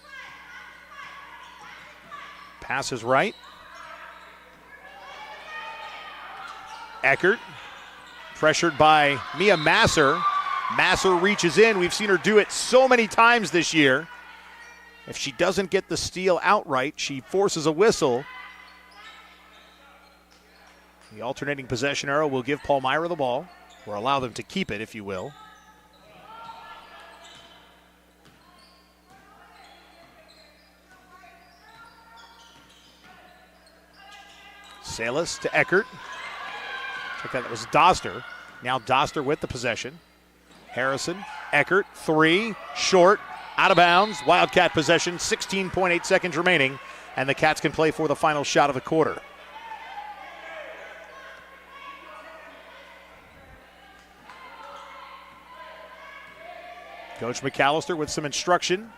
passes right. Eckert pressured by Mia Masser. Masser reaches in. We've seen her do it so many times this year. If she doesn't get the steal outright, she forces a whistle. The alternating possession arrow will give Palmyra the ball, or allow them to keep it, if you will. Salas to Eckert. Check that was Doster. Now Doster with the possession. Harrison, Eckert, 3, short, out of bounds. Wildcat possession, 16.8 seconds remaining, and the Cats can play for the final shot of the quarter. Coach McAllister with some instruction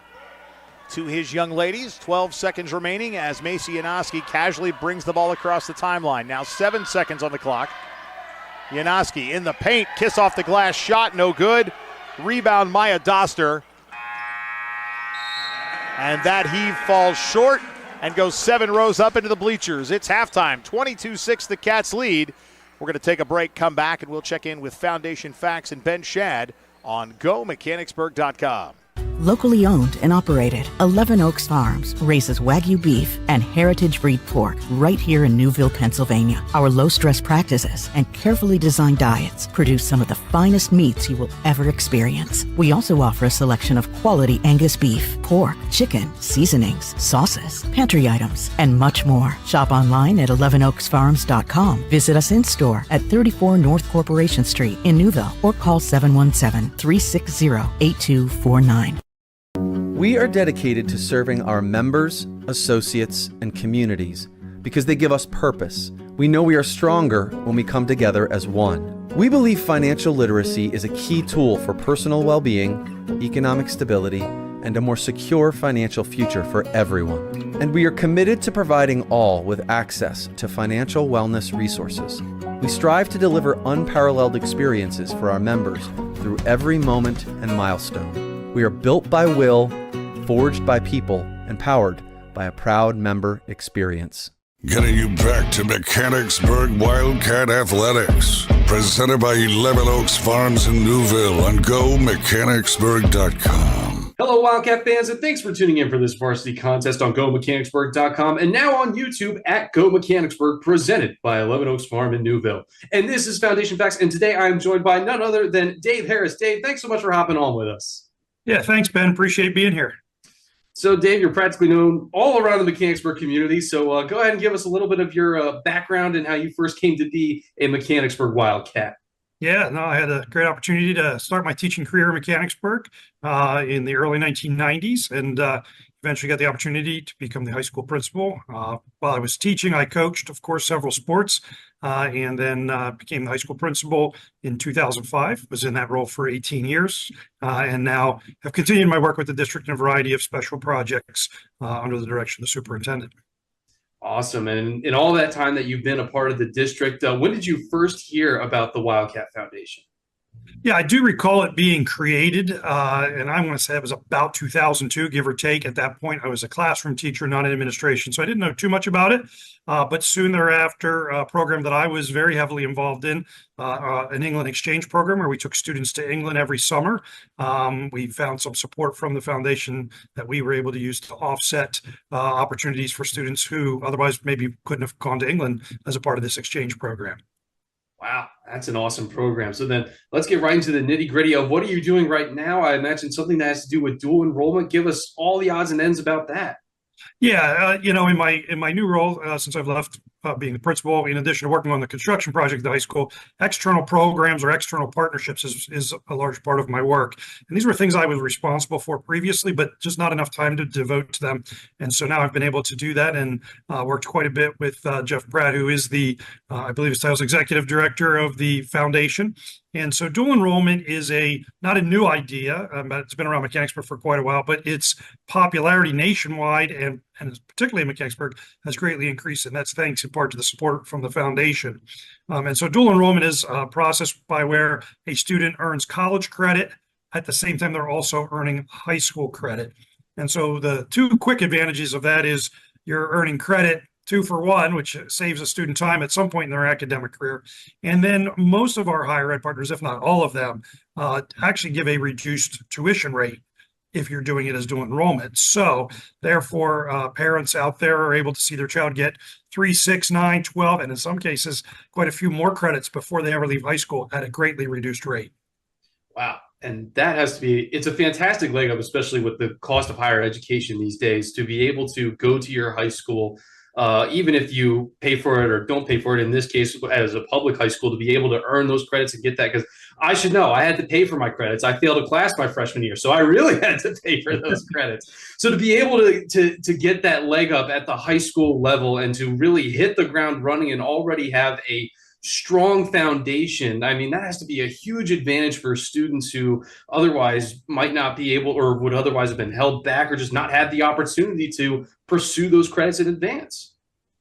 to his young ladies. 12 seconds remaining as Macy Janoski casually brings the ball across the timeline. Now 7 seconds on the clock. Janoski in the paint, kiss off the glass shot, no good. Rebound Maya Doster. And that heave falls short and goes 7 rows up into the bleachers. It's halftime, 22-6 the Cats lead. We're going to take a break, come back, and we'll check in with Foundation Facts and Ben Shad on GoMechanicsburg.com. Locally owned and operated, 11 Oaks Farms raises Wagyu beef and heritage breed pork right here in Newville, Pennsylvania. Our low-stress practices and carefully designed diets produce some of the finest meats you will ever experience. We also offer a selection of quality Angus beef, pork, chicken, seasonings, sauces, pantry items, and much more. Shop online at 11oaksfarms.com. Visit us in-store at 34 North Corporation Street in Newville or call 717-360-8249. We are dedicated to serving our members, associates, and communities because they give us purpose. We know we are stronger when we come together as one. We believe financial literacy is a key tool for personal well-being, economic stability, and a more secure financial future for everyone. And we are committed to providing all with access to financial wellness resources. We strive to deliver unparalleled experiences for our members through every moment and milestone. We are built by will, forged by people, and powered by a proud member experience. Getting you back to Mechanicsburg Wildcat Athletics. Presented by 11 Oaks Farms in Newville on GoMechanicsburg.com. Hello, Wildcat fans, and thanks for tuning in for this varsity contest on GoMechanicsburg.com and now on YouTube at Go Mechanicsburg, presented by 11 Oaks Farm in Newville. And this is Foundation Facts, and today I am joined by none other than Dave Harris. Dave, thanks so much for hopping on with us. Yeah, thanks, Ben. Appreciate being here. So, Dave, you're practically known all around the Mechanicsburg community. So, go ahead and give us a little bit of your background and how you first came to be a Mechanicsburg Wildcat. Yeah, no, I had a great opportunity to start my teaching career in Mechanicsburg in the early 1990s, and eventually got the opportunity to become the high school principal. While I was teaching, I coached, of course, several sports, and then became the high school principal in 2005. Was in that role for 18 years, and now have continued my work with the district in a variety of special projects under the direction of the superintendent. Awesome. And in all that time that you've been a part of the district, when did you first hear about the Wildcat Foundation? Yeah, I do recall it being created, and I'm going to say it was about 2002, give or take. At that point, I was a classroom teacher, not in administration, so I didn't know too much about it. But soon thereafter, a program that I was very heavily involved in, an England exchange program where we took students to England every summer. We found some support from the foundation that we were able to use to offset opportunities for students who otherwise maybe couldn't have gone to England as a part of this exchange program. Wow, that's an awesome program. So then let's get right into the nitty gritty of what are you doing right now? I imagine something that has to do with dual enrollment. Give us all the odds and ends about that. Yeah, in my new role, since I've left being the principal, in addition to working on the construction project at the high school, external programs or external partnerships is a large part of my work. And these were things I was responsible for previously, but just not enough time to devote to them. And so now I've been able to do that and worked quite a bit with Jeff Pratt, who is the, I believe his title is executive director of the foundation. And so dual enrollment is not a new idea, but it's been around Mechanicsburg for quite a while, but its popularity nationwide and particularly in Mechanicsburg has greatly increased. And that's thanks in part to the support from the foundation. And so dual enrollment is a process by where a student earns college credit at the same time they're also earning high school credit. And so the two quick advantages of that is you're earning credit 2 for 1, which saves a student time at some point in their academic career. And then most of our higher ed partners, if not all of them, actually give a reduced tuition rate if you're doing it as dual enrollment. So therefore, parents out there are able to see their child get 3, 6, 9, 12, and in some cases, quite a few more credits before they ever leave high school at a greatly reduced rate. Wow. And that has to be, it's a fantastic leg up, especially with the cost of higher education these days, to be able to go to your high school, even if you pay for it or don't pay for it, in this case, as a public high school, to be able to earn those credits and get that. Because I should know, I had to pay for my credits. I failed a class my freshman year, so I really had to pay for those credits. So to be able to get that leg up at the high school level and to really hit the ground running and already have a strong foundation, I mean, that has to be a huge advantage for students who otherwise might not be able or would otherwise have been held back or just not had the opportunity to pursue those credits in advance.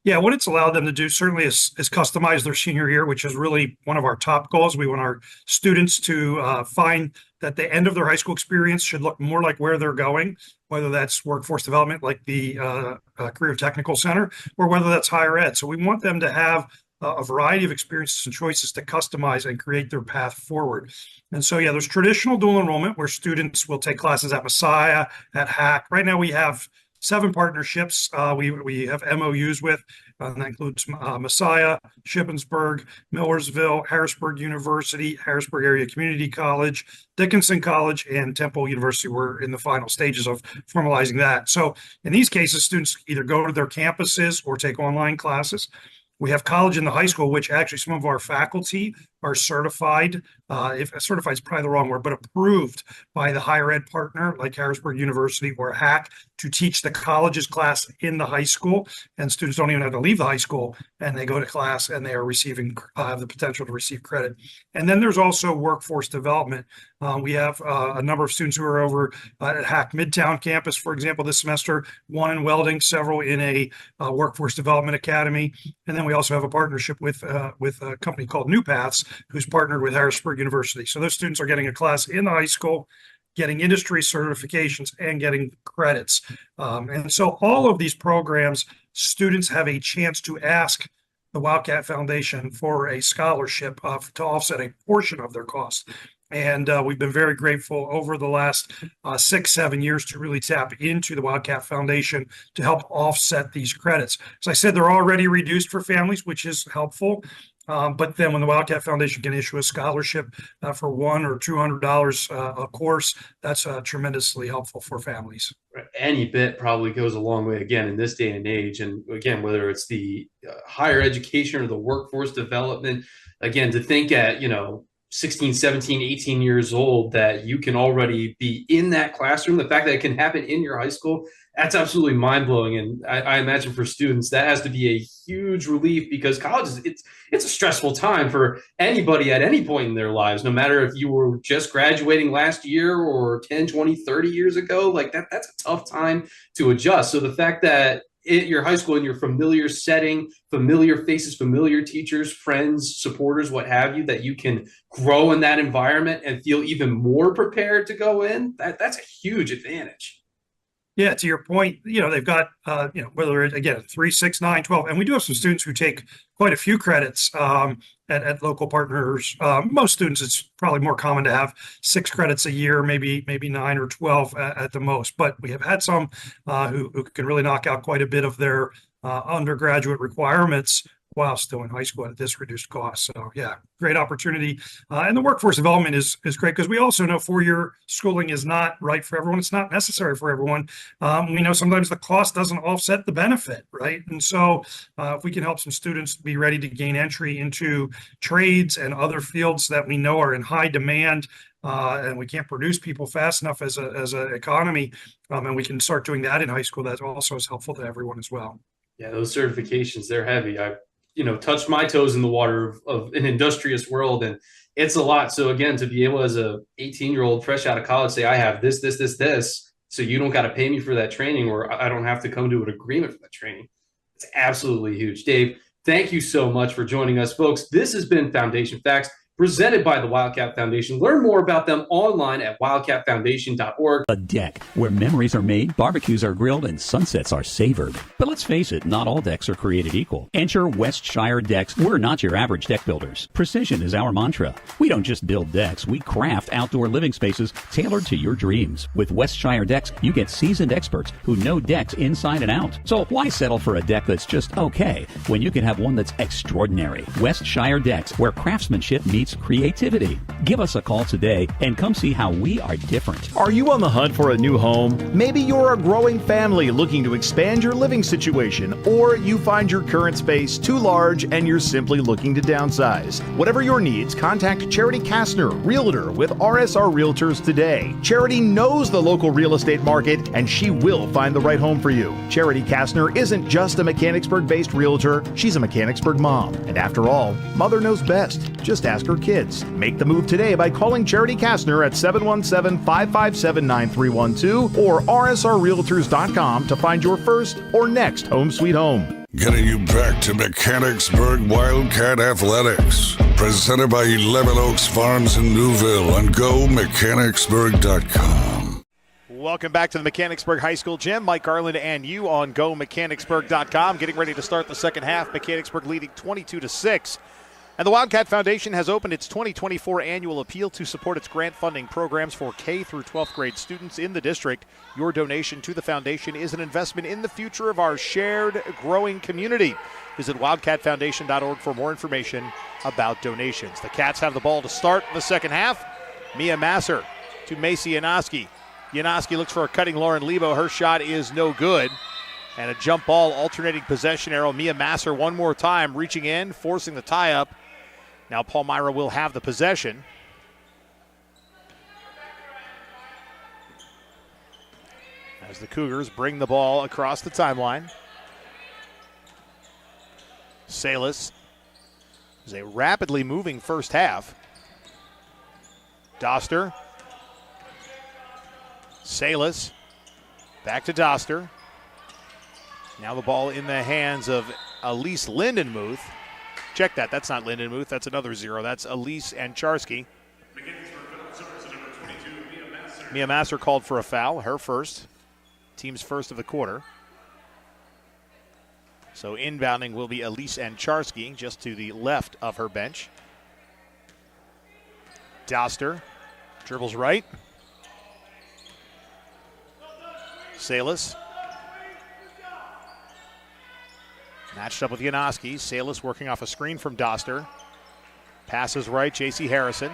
Yeah, what it's allowed them to do certainly is customize their senior year, which is really one of our top goals. We want our students to find that the end of their high school experience should look more like where they're going, whether that's workforce development like the Career Technical Center, or whether that's higher ed. So we want them to have a variety of experiences and choices to customize and create their path forward. And so, yeah, there's traditional dual enrollment where students will take classes at Messiah, at Hack. Right now we have 7 partnerships we have MOUs with, and that includes Messiah, Shippensburg, Millersville, Harrisburg University, Harrisburg Area Community College, Dickinson College, and Temple University. We're in the final stages of formalizing that. So in these cases, students either go to their campuses or take online classes. We have college in the high school, which actually some of our faculty are certified, if certified is probably the wrong word, but approved by the higher ed partner like Harrisburg University or HAC to teach the college's class in the high school. And students don't even have to leave the high school, and they go to class and they are receiving, have the potential to receive credit. And then there's also workforce development. We have a number of students who are over at HAC Midtown campus, for example, this semester, 1 in welding, several in a workforce development academy. And then we also have a partnership with a company called New Paths, who's partnered with Harrisburg University. So those students are getting a class in the high school, getting industry certifications, and getting credits. And so all of these programs, students have a chance to ask the Wildcat Foundation for a scholarship to offset a portion of their costs. And we've been very grateful over the last 6-7 years to really tap into the Wildcat Foundation to help offset these credits. As I said, they're already reduced for families, which is helpful. But then when the Wildcat Foundation can issue a scholarship for $100 or $200 a course, that's tremendously helpful for families. Any bit probably goes a long way again in this day and age. And again, whether it's the higher education or the workforce development, again, to think at, 16, 17, 18 years old that you can already be in that classroom, the fact that it can happen in your high school, that's absolutely mind-blowing. And I imagine for students, that has to be a huge relief, because college it's a stressful time for anybody at any point in their lives, no matter if you were just graduating last year or 10, 20, 30 years ago. Like that's a tough time to adjust. So the fact that your high school in your familiar setting, familiar faces, familiar teachers, friends, supporters, what have you, that you can grow in that environment and feel even more prepared to go in, that's a huge advantage. Yeah, to your point, they've got, whether it's, again, 3, 6, 9, 12, and we do have some students who take quite a few credits at local partners. Most students, it's probably more common to have 6 credits a year, maybe 9 or 12 at the most. But we have had some who can really knock out quite a bit of their undergraduate requirements while still in high school at this reduced cost. So yeah, great opportunity. And the workforce development is great, because we also know 4-year schooling is not right for everyone. It's not necessary for everyone. We know sometimes the cost doesn't offset the benefit, right? And so if we can help some students be ready to gain entry into trades and other fields that we know are in high demand, and we can't produce people fast enough as an economy, and we can start doing that in high school, that also is helpful to everyone as well. Yeah, those certifications, they're heavy. I've touched my toes in the water of an industrious world, and it's a lot. So again, to be able as a 18-year-old fresh out of college say, I have this, so you don't got to pay me for that training, or I don't have to come to an agreement for that training. It's absolutely huge. Dave, thank you so much for joining us, folks. This has been Foundation Facts, presented by the Wildcat Foundation. Learn more about them online at wildcatfoundation.org. A deck where memories are made, barbecues are grilled, and sunsets are savored. But let's face it, not all decks are created equal. Enter Westshire Decks. We're not your average deck builders. Precision is our mantra. We don't just build decks, we craft outdoor living spaces tailored to your dreams. With Westshire Decks, you get seasoned experts who know decks inside and out. So why settle for a deck that's just okay when you can have one that's extraordinary? Westshire Decks, where craftsmanship meets creativity. Give us a call today and come see how we are different. Are you on the hunt for a new home? Maybe you're a growing family looking to expand your living situation, or you find your current space too large and you're simply looking to downsize. Whatever your needs, contact Charity Kastner, Realtor with RSR Realtors today. Charity knows the local real estate market, and she will find the right home for you. Charity Kastner isn't just a Mechanicsburg-based realtor, she's a Mechanicsburg mom. And after all, mother knows best. Just ask her kids. Make the move today by calling Charity Kastner at 717-557-9312 or rsrrealtors.com to find your first or next home sweet home. Getting you back to Mechanicsburg Wildcat Athletics. Presented by 11 Oaks Farms in Newville and GoMechanicsburg.com. Welcome back to the Mechanicsburg High School Gym. Mike Garland and you on GoMechanicsburg.com. Getting ready to start the second half. Mechanicsburg leading 22-6. And the Wildcat Foundation has opened its 2024 annual appeal to support its grant funding programs for K through 12th grade students in the district. Your donation to the foundation is an investment in the future of our shared growing community. Visit wildcatfoundation.org for more information about donations. The Cats have the ball to start the second half. Mia Masser to Macy Yanoski. Yanoski looks for a cutting Lauren Lebo. Her shot is no good. And a jump ball, alternating possession arrow. Mia Masser one more time, reaching in, forcing the tie-up. Now Palmyra will have the possession. As the Cougars bring the ball across the timeline. Salas is a rapidly moving first half. Doster. Salas. Back to Doster. Now the ball in the hands of Elise Lindenmuth. Check that. That's not Lindenmuth. That's another 0. That's Elise Ancharski. Mia Masser called for a foul. Her first. Team's first of the quarter. So inbounding will be Elise Ancharski, just to the left of her bench. Doster dribbles right. Salas. Matched up with Janoski. Salas working off a screen from Doster. Passes right, J.C. Harrison.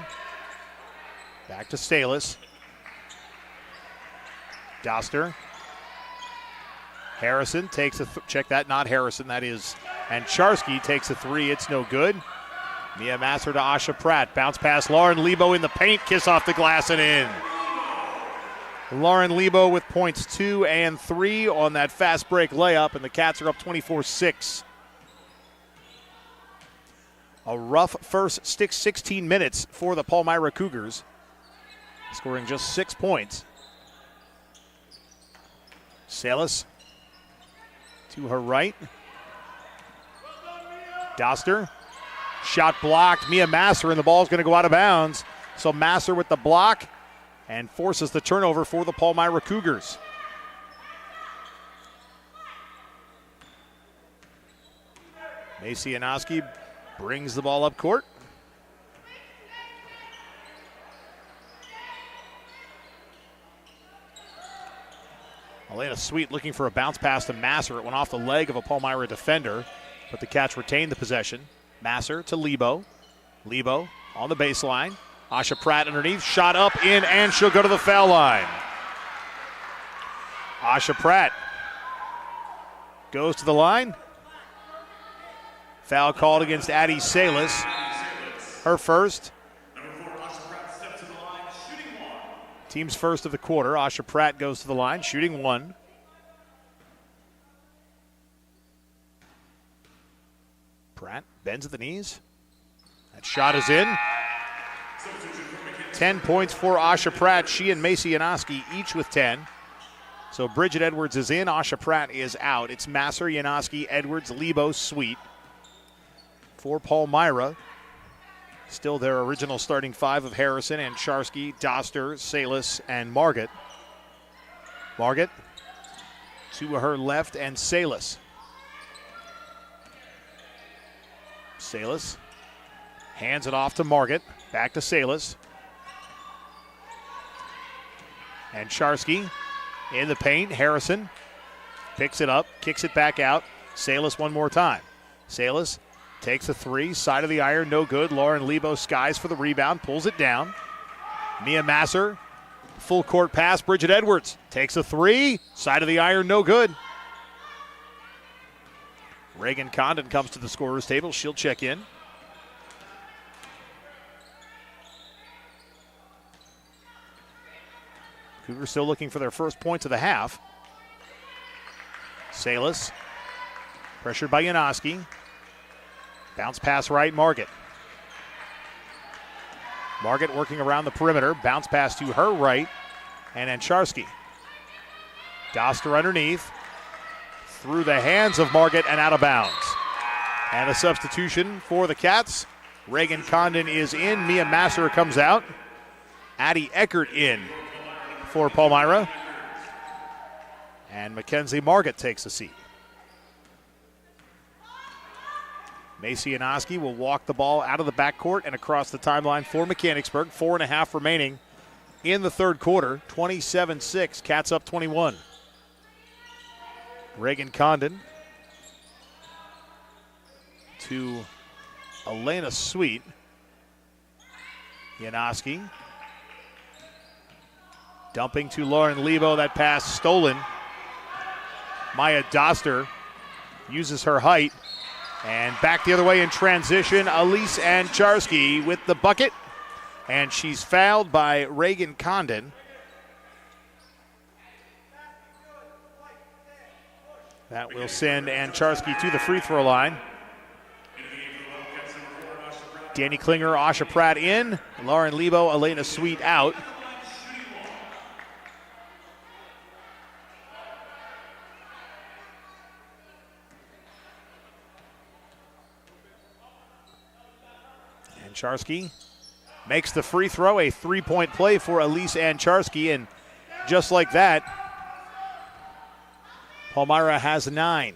Back to Salas. Doster. Harrison takes a check that, not Harrison, that is. And Charsky takes a three, it's no good. Mia Masser to Asha Pratt. Bounce pass, Lauren Lebo in the paint, kiss off the glass and in. Lauren Lebo with points 2 and 3 on that fast break layup, and the Cats are up 24-6. A rough first 16 minutes for the Palmyra Cougars, scoring just 6 points. Salas to her right. Doster. Shot blocked. Mia Masser, and the ball's going to go out of bounds. So Masser with the block and forces the turnover for the Palmyra Cougars. Macy Janoski brings the ball up court. Elena Sweet looking for a bounce pass to Masser. It went off the leg of a Palmyra defender, but the Cats retained the possession. Masser to Lebo. Lebo on the baseline. Asha Pratt underneath. Shot up, in, and she'll go to the foul line. Asha Pratt goes to the line. Foul called against Addie Salas. Her first. Team's first of the quarter. Asha Pratt goes to the line, shooting one. Pratt bends at the knees. That shot is in. 10 points for Asha Pratt. She and Macy Janoski each with 10. So Bridget Edwards is in, Asha Pratt is out. It's Masser, Janoski, Edwards, Lebo, Sweet. For Palmyra, still their original starting five of Harrison and Charsky, Doster, Salas, and Margit. Margit to her left, and Salas. Salas hands it off to Margit. Back to Salas. And Charsky in the paint. Harrison picks it up, kicks it back out. Salas one more time. Salas takes a three, side of the iron, no good. Lauren Lebo skies for the rebound, pulls it down. Mia Masser, full court pass. Bridget Edwards takes a three, side of the iron, no good. Reagan Condon comes to the scorer's table. She'll check in. Cougars still looking for their first points of the half. Salas, pressured by Janoski. Bounce pass right, Margit. Margit working around the perimeter. Bounce pass to her right, and Charsky. Doster underneath. Through the hands of Margit and out of bounds. And a substitution for the Cats. Reagan Condon is in. Mia Masser comes out. Addie Eckert in for Palmyra. And Mackenzie Margit takes a seat. Macy Janoski will walk the ball out of the backcourt and across the timeline for Mechanicsburg. 4.5 remaining in the third quarter. 27-6. Cats up 21. Reagan Condon to Elena Sweet. Janoski dumping to Lauren Lebo. That pass stolen. Maya Doster uses her height. And back the other way in transition, Elise Charsky with the bucket. And she's fouled by Reagan Condon. That will send Charsky to the free throw line. Danny Klinger, Asha Pratt in. Lauren Lebo, Elena Sweet out. And Charsky makes the free throw, a three-point play for Elise Charsky, and just like that, Palmyra has 9.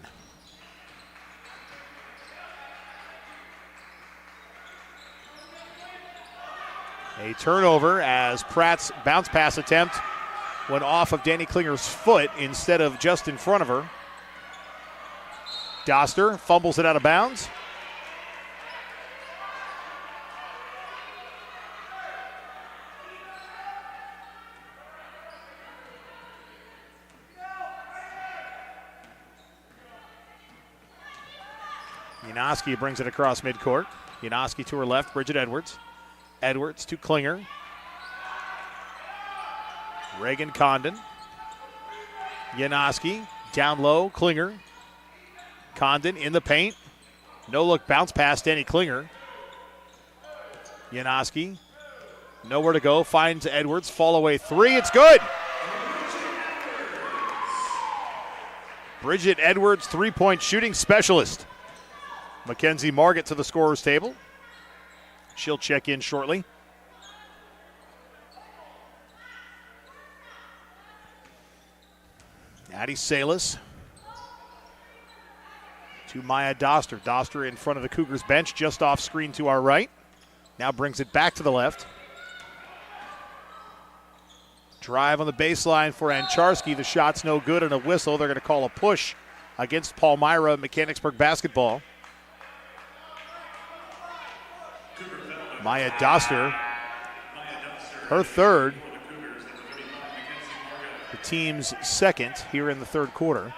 A turnover as Pratt's bounce pass attempt went off of Danny Klinger's foot instead of just in front of her. Doster fumbles it out of bounds. Janoski brings it across midcourt. Janoski to her left, Bridget Edwards. Edwards to Klinger. Reagan Condon. Janoski down low, Klinger. Condon in the paint. No look bounce pass, Danny Klinger. Janoski nowhere to go, finds Edwards, fall away three, it's good. Bridget Edwards, three-point shooting specialist. Mackenzie Margett to the scorer's table. She'll check in shortly. Addie Salas to Maya Doster. Doster in front of the Cougars bench, just off screen to our right. Now brings it back to the left. Drive on the baseline for Ancharski. The shot's no good and a whistle. They're going to call a push against Palmyra Mechanicsburg basketball. Maya Doster, her third, the team's second here in the third quarter.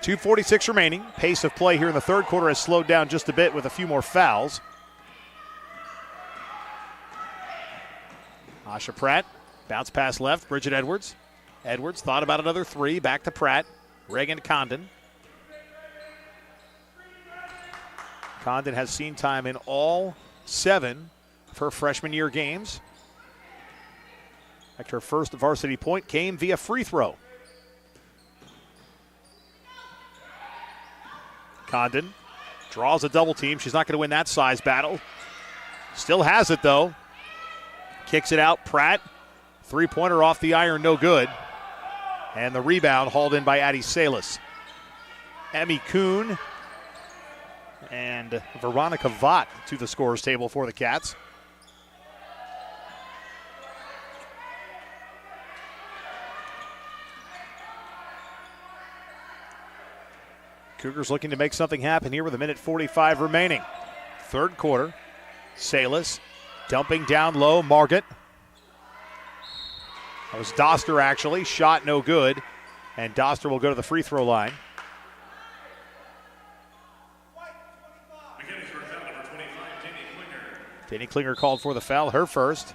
2:46 remaining. Pace of play here in the third quarter has slowed down just a bit with a few more fouls. Asha Pratt, bounce pass left, Bridget Edwards. Edwards thought about another three, back to Pratt. Reagan Condon. Condon has seen time in all 7 of her freshman year games. In fact, her first varsity point came via free throw. Condon draws a double team. She's not going to win that size battle. Still has it, though. Kicks it out. Pratt, three-pointer off the iron, no good. And the rebound hauled in by Addie Salas. Emmy Kuhn and Veronica Vaught to the scorer's table for the Cats. Cougars looking to make something happen here with 1:45 remaining. Third quarter. Salas dumping down low. Margett. That was Doster, actually. Shot no good. And Doster will go to the free throw line. Danny Klinger called for the foul, her first.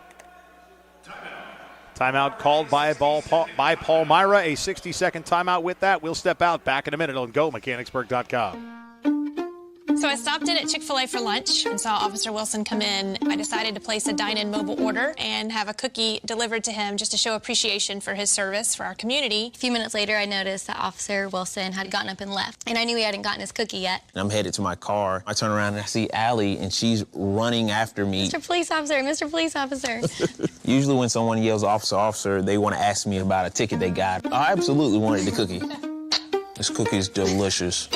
Timeout called by Palmyra. A 60-second timeout with that. We'll step out back in a minute on GoMechanicsburg.com. So I stopped in at Chick-fil-A for lunch and saw Officer Wilson come in. I decided to place a dine-in mobile order and have a cookie delivered to him just to show appreciation for his service for our community. A few minutes later, I noticed that Officer Wilson had gotten up and left, and I knew he hadn't gotten his cookie yet. I'm headed to my car. I turn around and I see Allie, and she's running after me. Mr. Police Officer, Mr. Police Officer. Usually when someone yells officer, officer, they want to ask me about a ticket they got. I absolutely wanted the cookie. This cookie is delicious.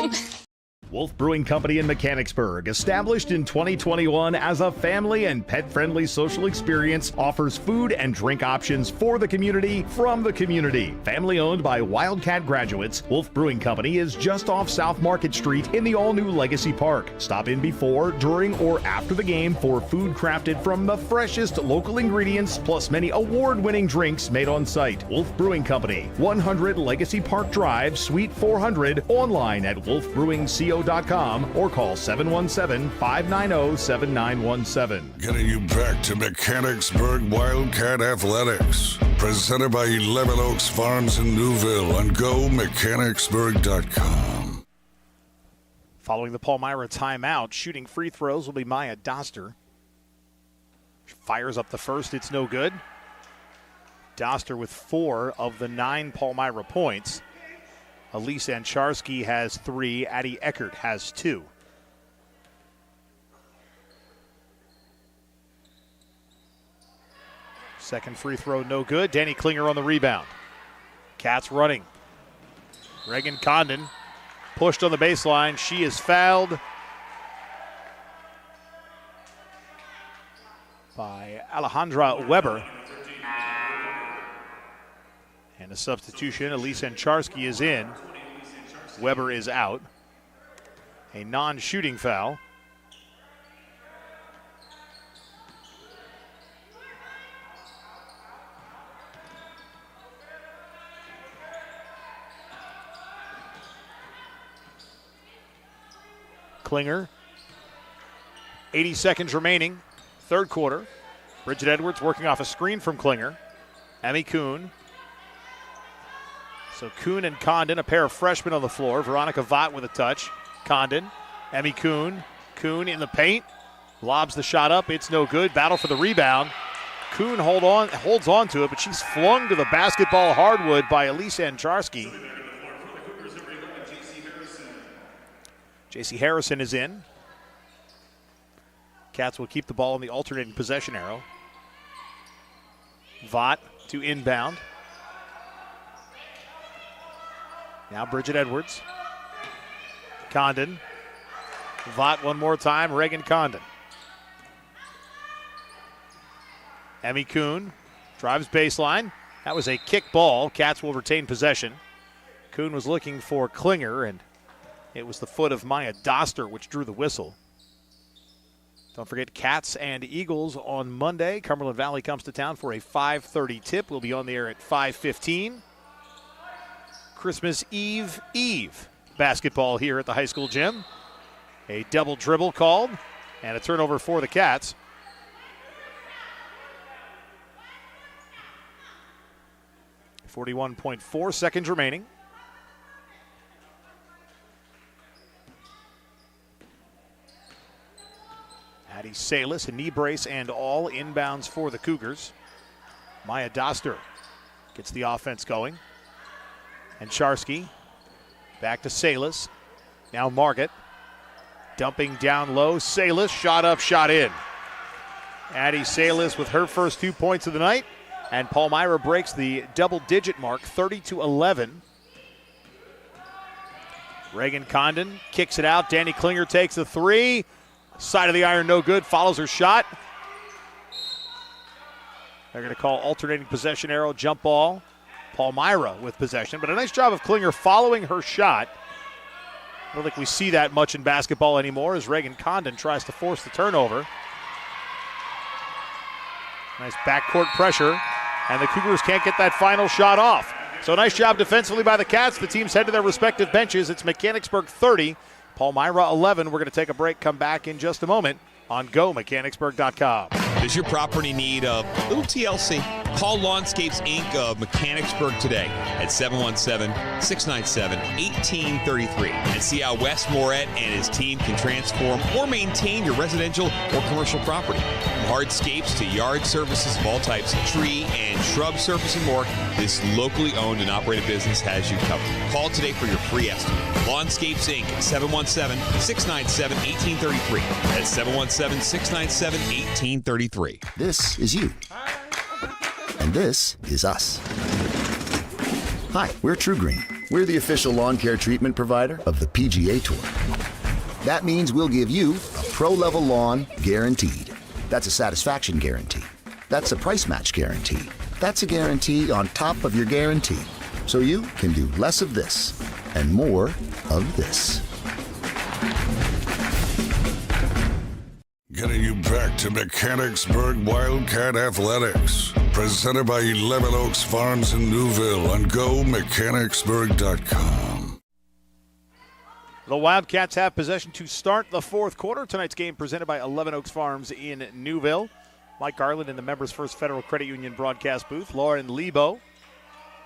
Wolf Brewing Company in Mechanicsburg, established in 2021 as a family and pet-friendly social experience, offers food and drink options for the community from the community. Family owned by Wildcat graduates, Wolf Brewing Company is just off South Market Street in the all-new Legacy Park. Stop in before, during, or after the game for food crafted from the freshest local ingredients, plus many award-winning drinks made on site. Wolf Brewing Company, 100 Legacy Park Drive, Suite 400, online at wolfbrewingco.com or call 717-590-7917. Getting you back to Mechanicsburg Wildcat Athletics. Presented by 11 Oaks Farms in Newville on GoMechanicsburg.com. Following the Palmyra timeout, shooting free throws will be Maya Doster. Fires up the first, it's no good. Doster with 4 of the 9 Palmyra points. Elise Ancharski has 3. Addie Eckert has 2. Second free throw, no good. Danny Klinger on the rebound. Cats running. Reagan Condon pushed on the baseline. She is fouled by Alejandra Weber. And a substitution, Elise Ancharski is in. Weber is out. A non-shooting foul. Klinger. 80 seconds remaining. Third quarter. Bridget Edwards working off a screen from Klinger. Emmy Kuhn. So Kuhn and Condon, a pair of freshmen on the floor. Veronica Vaught with a touch. Condon. Emmy Kuhn. Kuhn in the paint. Lobs the shot up. It's no good. Battle for the rebound. Kuhn holds on to it, but she's flung to the basketball hardwood by Elise Ancharski. J.C. Harrison is in. Cats will keep the ball in the alternating possession arrow. Vaught to inbound. Now Bridget Edwards. Condon. Vaught one more time. Reagan Condon. Emmy Kuhn drives baseline. That was a kick ball. Cats will retain possession. Kuhn was looking for Klinger, and it was the foot of Maya Doster which drew the whistle. Don't forget Cats and Eagles on Monday. Cumberland Valley comes to town for a 5:30 tip. We'll be on the air at 5:15. Christmas Eve basketball here at the high school gym. A double dribble called and a turnover for the Cats. .4 seconds remaining. Addie Salis, a knee brace and all, inbounds for the Cougars. Maya Doster gets the offense going. And Charsky back to Salis. Now Margit dumping down low. Salis, shot up, shot in. Addie Salis with her first 2 points of the night. And Palmyra breaks the double-digit mark, 30-11. Reagan Condon kicks it out. Danny Klinger takes the three. Side of the iron, no good. Follows her shot. They're going to call alternating possession arrow, jump ball. Palmyra with possession, but a nice job of Klinger following her shot. I don't think we see that much in basketball anymore as Reagan Condon tries to force the turnover. Nice backcourt pressure, and the Cougars can't get that final shot off. So nice job defensively by the Cats. The teams head to their respective benches. It's Mechanicsburg 30, Palmyra 11. We're going to take a break, come back in just a moment on GoMechanicsburg.com. Does your property need a little TLC? Call Lawnscapes Inc. of Mechanicsburg today at 717-697-1833 and see how Wes Moret and his team can transform or maintain your residential or commercial property. From hardscapes to yard services of all types, tree and shrub surface and more, this locally owned and operated business has you covered. Call today for your free estimate. Lawnscapes Inc. at 717-697-1833. That's 717-697-1833. This is you. And this is us. Hi, we're True Green. We're the official lawn care treatment provider of the PGA Tour. That means we'll give you a pro-level lawn guaranteed. That's a satisfaction guarantee. That's a price match guarantee. That's a guarantee on top of your guarantee. So you can do less of this and more of this. Getting you back to Mechanicsburg Wildcat Athletics. Presented by 11 Oaks Farms in Newville on GoMechanicsburg.com. The Wildcats have possession to start the fourth quarter. Tonight's game presented by 11 Oaks Farms in Newville. Mike Garland in the Members First Federal Credit Union broadcast booth. Lauren Lebo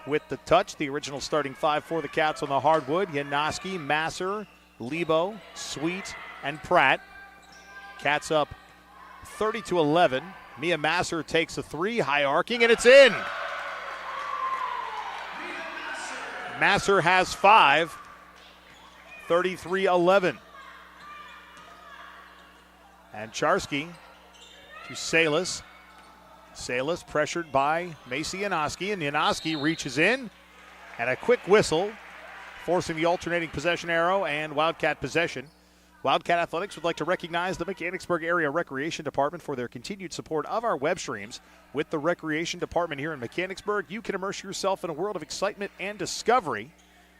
with the touch. The original starting five for the Cats on the hardwood. Janoski, Masser, Lebo, Sweet, and Pratt. Cats up 30-11. Mia Masser takes a three, high arcing, and it's in. Masser has 5, 33-11. And Charsky to Salis. Salis pressured by Macy Janoski, and Janoski reaches in, and a quick whistle, forcing the alternating possession arrow and Wildcat possession. Wildcat Athletics would like to recognize the Mechanicsburg Area Recreation Department for their continued support of our web streams. With the Recreation Department here in Mechanicsburg, you can immerse yourself in a world of excitement and discovery.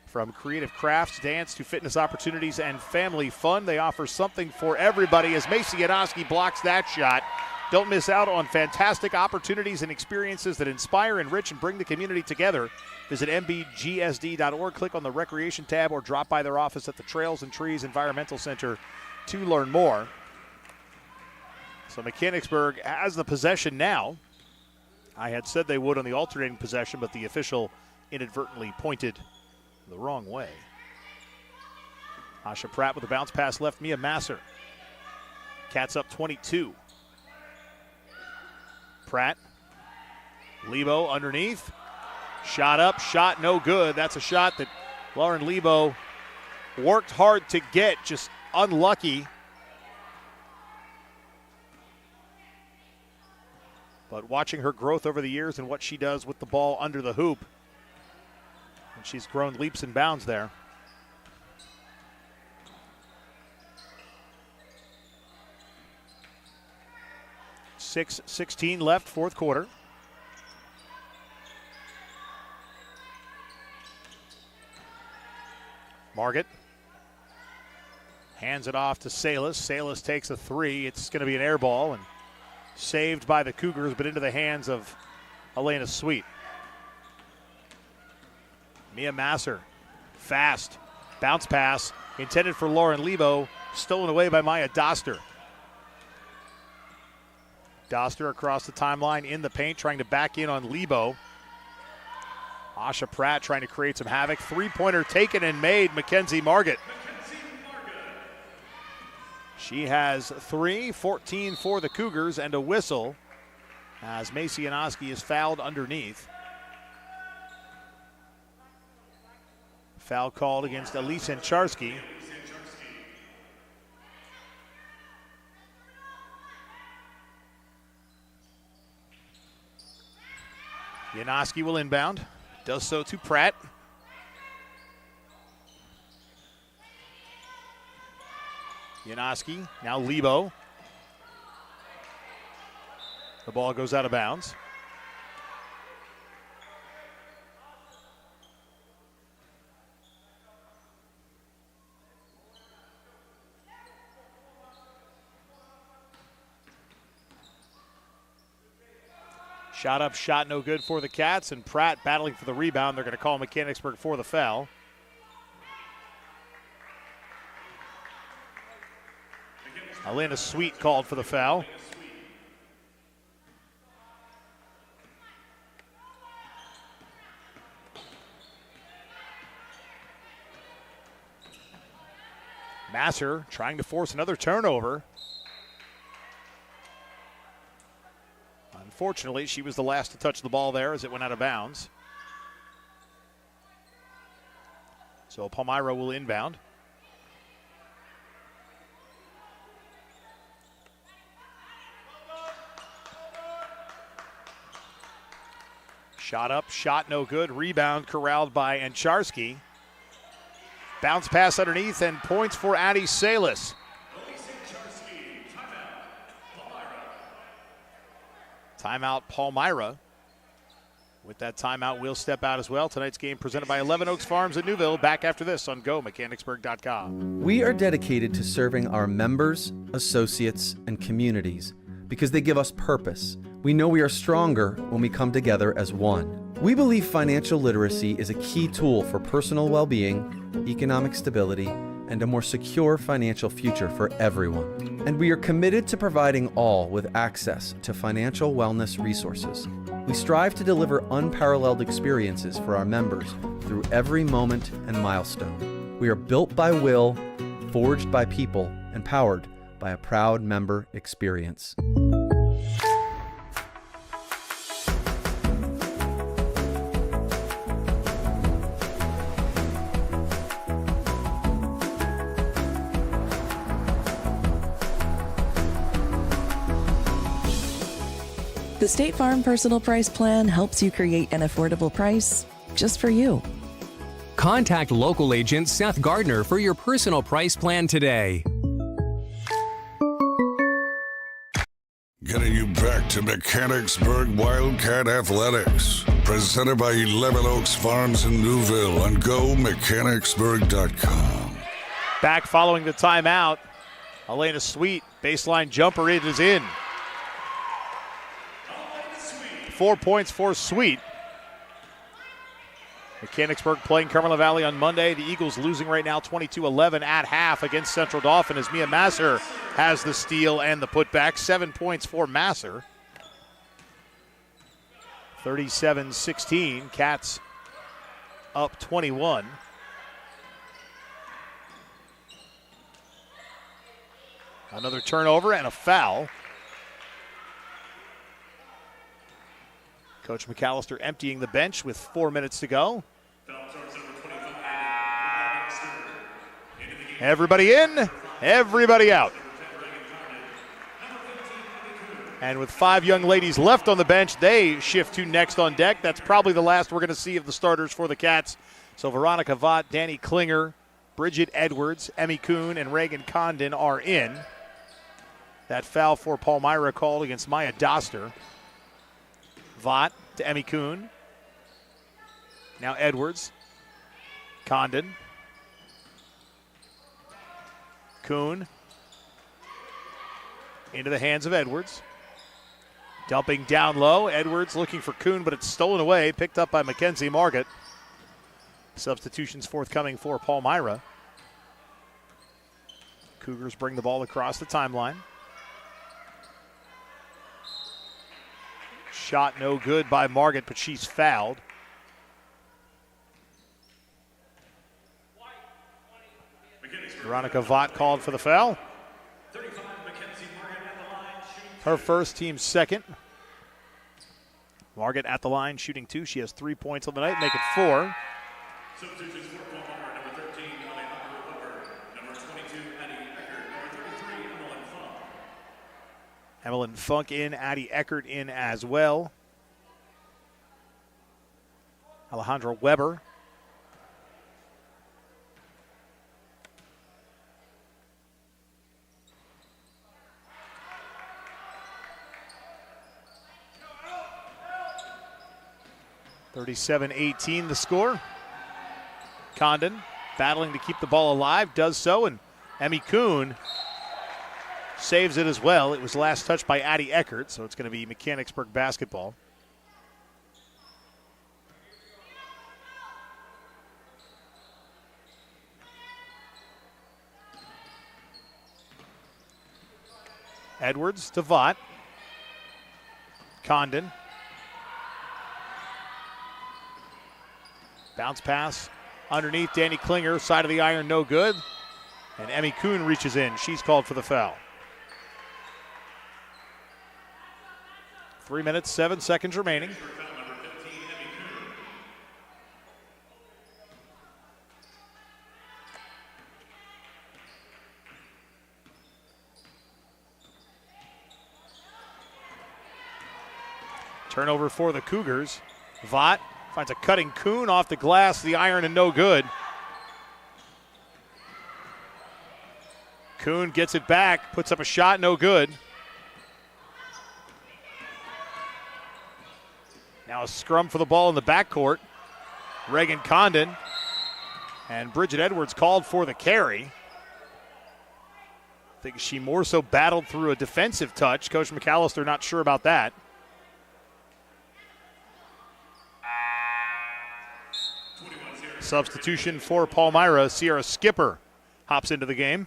From creative crafts, dance, to fitness opportunities and family fun, they offer something for everybody as Macy Yanosky blocks that shot. Don't miss out on fantastic opportunities and experiences that inspire, enrich, and bring the community together. Visit mbgsd.org, click on the Recreation tab, or drop by their office at the Trails and Trees Environmental Center to learn more. So Mechanicsburg has the possession now. I had said they would on the alternating possession, but the official inadvertently pointed the wrong way. Asha Pratt with a bounce pass left Mia Masser. Cats up 22. Pratt. Lebo underneath. Shot up, shot no good. That's a shot that Lauren Lebo worked hard to get, just unlucky. But watching her growth over the years and what she does with the ball under the hoop, and she's grown leaps and bounds there. .16 left, fourth quarter. Margit hands it off to Salas. Salas takes a three. It's going to be an air ball and saved by the Cougars, but into the hands of Elena Sweet. Mia Masser, fast, bounce pass, intended for Lauren Lebo, stolen away by Maya Doster. Doster across the timeline in the paint, trying to back in on Lebo. Asha Pratt trying to create some havoc. Three-pointer taken and made, Mackenzie Margit. She has 3, 14 for the Cougars, and a whistle as Macy Yanosky is fouled underneath. Foul called against Elise Ancharski. Yanosky will inbound. Does so to Pratt. Yanosky, now Lebo. The ball goes out of bounds. Shot up, shot no good for the Cats, and Pratt battling for the rebound. They're going to call Mechanicsburg for the foul. Elena Sweet called for the foul. Masser trying to force another turnover. Unfortunately, she was the last to touch the ball there as it went out of bounds. So Palmyra will inbound. Shot up, shot no good. Rebound corralled by Ancharski. Bounce pass underneath and points for Addie Salas. Timeout Palmyra. With that timeout, we'll step out as well. Tonight's game presented by 11 Oaks Farms in Newville. Back after this on GoMechanicsburg.com. We are dedicated to serving our members, associates, and communities because they give us purpose. We know we are stronger when we come together as one. We believe financial literacy is a key tool for personal well-being, economic stability, and a more secure financial future for everyone. And we are committed to providing all with access to financial wellness resources. We strive to deliver unparalleled experiences for our members through every moment and milestone. We are built by will, forged by people, and powered by a proud member experience. The State Farm Personal Price Plan helps you create an affordable price just for you. Contact local agent Seth Gardner for your personal price plan today. to Mechanicsburg Wildcat Athletics, presented by 11 Oaks Farms in Newville on GoMechanicsburg.com. Back following the timeout, Elena Sweet, baseline jumper, it is in. 4 points for Sweet. Mechanicsburg playing Cumberland Valley on Monday. The Eagles losing right now 22-11 at half against Central Dauphin as Mia Masser has the steal and the putback. 7 points for Masser. 37-16. Cats up 21. Another turnover and a foul. Coach McAllister emptying the bench with 4 minutes to go. Everybody in, everybody out. And with 5 young ladies left on the bench, they shift to next on deck. That's probably the last we're going to see of the starters for the Cats. So Veronica Vaught, Danny Klinger, Bridget Edwards, Emmy Kuhn, and Reagan Condon are in. That foul for Palmyra called against Maya Doster. Vaught to Emmy Kuhn. Now Edwards. Condon. Kuhn. Into the hands of Edwards. Dumping down low. Edwards looking for Kuhn, but it's stolen away. Picked up by Mackenzie Margott. Substitutions forthcoming for Palmyra. Cougars bring the ball across the timeline. Shot no good by Margott, but she's fouled. Veronica Vaught called for the foul. Her first, team's second. Margott at the line, shooting 2. She has 3 points on the night, make it 4. Substitutions for Palmyra, number 13, Alejandra Weber. Number 22, Addie Eckert. Number 33, Emmeline Funk. Emmeline Funk in, Addie Eckert in as well. Alejandra Weber. (37-18) the score. Condon battling to keep the ball alive, does so, and Emmy Kuhn saves it as well. It was last touched by Addie Eckert, so it's going to be Mechanicsburg basketball. Edwards to Vaught. Condon. Bounce pass underneath Danny Klinger, side of the iron, no good. And Emmy Kuhn reaches in. She's called for the foul. 3 minutes, 7 seconds remaining. Turnover for the Cougars. Vaught finds a cutting Kuhn off the glass, the iron, and no good. Kuhn gets it back, puts up a shot, no good. Now a scrum for the ball in the backcourt. Reagan Condon and Bridget Edwards called for the carry. I think she more so battled through a defensive touch. Coach McAllister not sure about that. Substitution for Palmyra. Sierra Skipper hops into the game.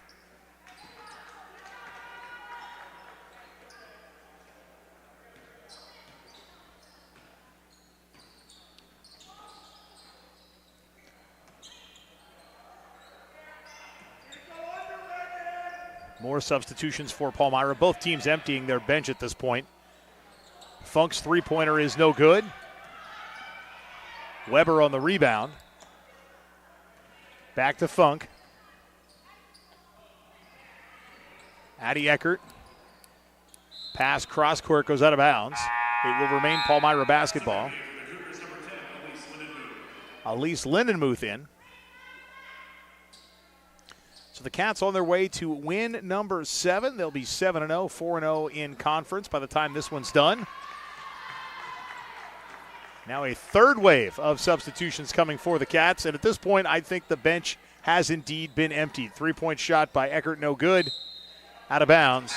More substitutions for Palmyra. Both teams emptying their bench at this point. Funk's three-pointer is no good. Weber on the rebound. Back to Funk. Addie Eckert. Pass cross court goes out of bounds. It will remain Palmyra basketball. Elise Lindenmuth in. So the Cats on their way to win number 7. They'll be 7-0, 4-0 in conference by the time this one's done. Now a third wave of substitutions coming for the Cats, and at this point I think the bench has indeed been emptied. 3-point shot by Eckert, no good, out of bounds.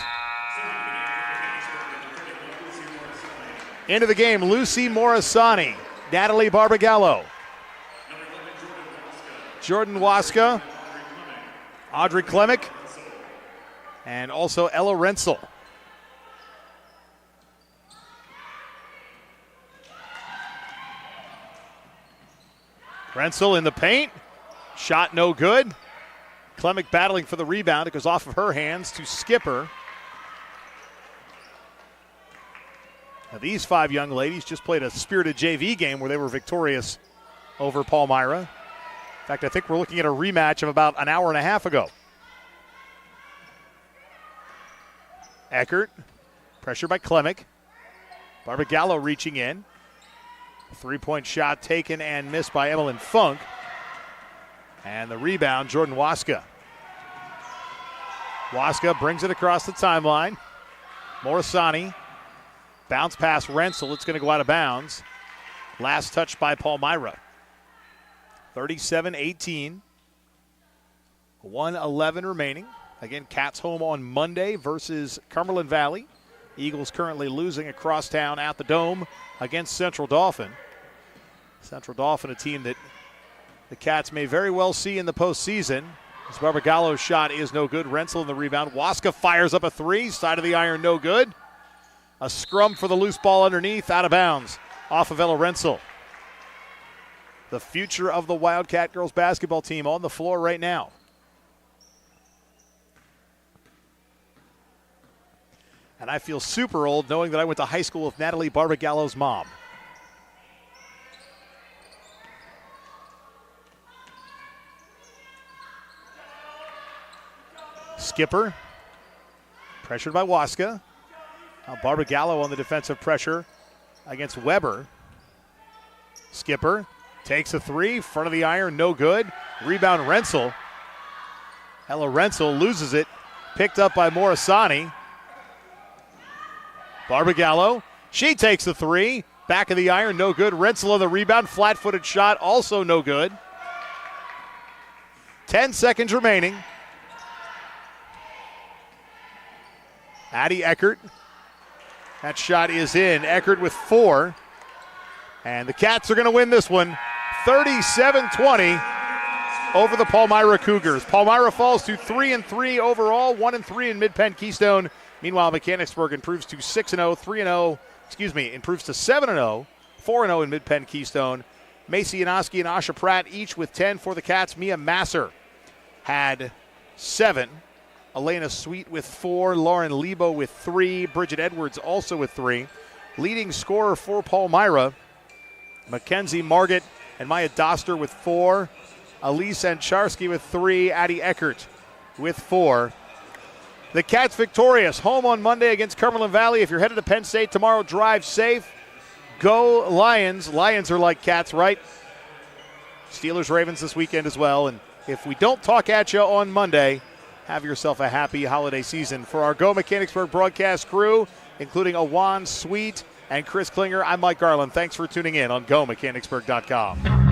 Into the game, Lucy Morisani, Natalie Barbagallo, Jordan Waska, Audrey Klemick, and also Ella Rensel. Rensel in the paint. Shot no good. Klemick battling for the rebound. It goes off of her hands to Skipper. Now these 5 young ladies just played a spirited JV game where they were victorious over Palmyra. In fact, I think we're looking at a rematch of about an hour and a half ago. Eckert, pressure by Klemick. Barbagallo reaching in. 3-point shot taken and missed by Evelyn Funk. And the rebound, Jordan Waska. Waska brings it across the timeline. Morisani. Bounce pass Rensel. It's going to go out of bounds. Last touch by Palmyra. 37-18. 1:11 remaining. Again, Cats home on Monday versus Cumberland Valley. Eagles currently losing across town at the Dome against Central Dauphin. Central Dauphin, a team that the Cats may very well see in the postseason. This Barbagallo's shot is no good. Rensel in the rebound. Waska fires up a 3. Side of the iron, no good. A scrum for the loose ball underneath, out of bounds, off of Ella Rensel. The future of the Wildcat girls basketball team on the floor right now. And I feel super old knowing that I went to high school with Natalie Barbagallo's mom. Skipper, pressured by Waska. Now Barbagallo on the defensive pressure against Weber. Skipper takes a 3, front of the iron, no good. Rebound Rensel. Ella Rensel loses it, picked up by Morisani. Barbagallo, she takes the 3, back of the iron, no good. Rensel on the rebound, flat-footed shot, also no good. 10 seconds remaining. Addie Eckert. That shot is in. Eckert with 4. And the Cats are going to win this one 37-20 over the Palmyra Cougars. Palmyra falls to 3-3 overall, 1-3 in Mid-Penn Keystone. Meanwhile, Mechanicsburg improves to 6-0, improves to 7-0, 4-0 in Mid-Penn Keystone. Macy Yanoski and Asha Pratt each with 10 for the Cats. Mia Masser had 7. Elena Sweet with 4. Lauren Lebo with 3. Bridget Edwards also with 3. Leading scorer for Palmyra, Mackenzie Margett and Maya Doster with 4. Elise Ancharski with 3. Addie Eckert with 4. The Cats victorious, home on Monday against Cumberland Valley. If you're headed to Penn State tomorrow, drive safe. Go Lions. Lions are like Cats, right? Steelers, Ravens this weekend as well. And if we don't talk at you on Monday, have yourself a happy holiday season. For our Go Mechanicsburg broadcast crew, including Awan Sweet and Chris Klinger, I'm Mike Garland. Thanks for tuning in on GoMechanicsburg.com.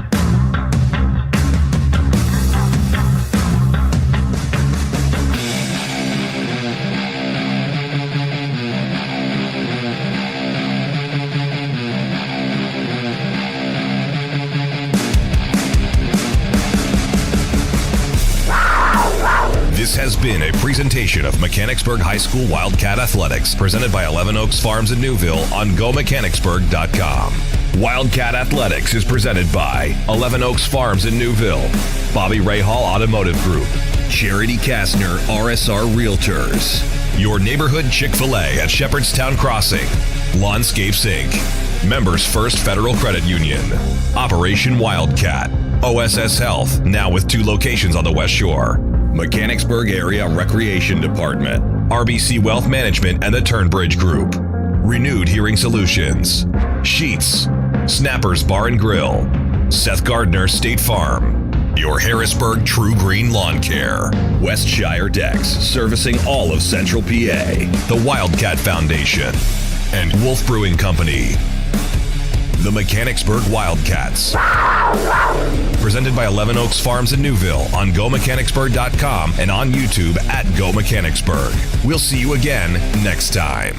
This has been a presentation of Mechanicsburg High School Wildcat Athletics, presented by 11 Oaks Farms in Newville on GoMechanicsburg.com. Wildcat Athletics is presented by 11 Oaks Farms in Newville, Bobby Ray Hall Automotive Group, Charity Kastner RSR Realtors, your neighborhood Chick-fil-A at Shepherdstown Crossing, Lawnscapes Inc., Members First Federal Credit Union, Operation Wildcat, OSS Health, now with 2 locations on the West Shore, Mechanicsburg Area Recreation Department, RBC Wealth Management and the Turnbridge Group, Renewed Hearing Solutions, Sheets, Snappers Bar and Grill, Seth Gardner State Farm, Your Harrisburg True Green Lawn Care. Westshire Decks, servicing all of Central PA. The Wildcat Foundation. And Wolf Brewing Company. The Mechanicsburg Wildcats. Presented by 11 Oaks Farms in Newville on GoMechanicsburg.com and on YouTube at Go Mechanicsburg. We'll see you again next time.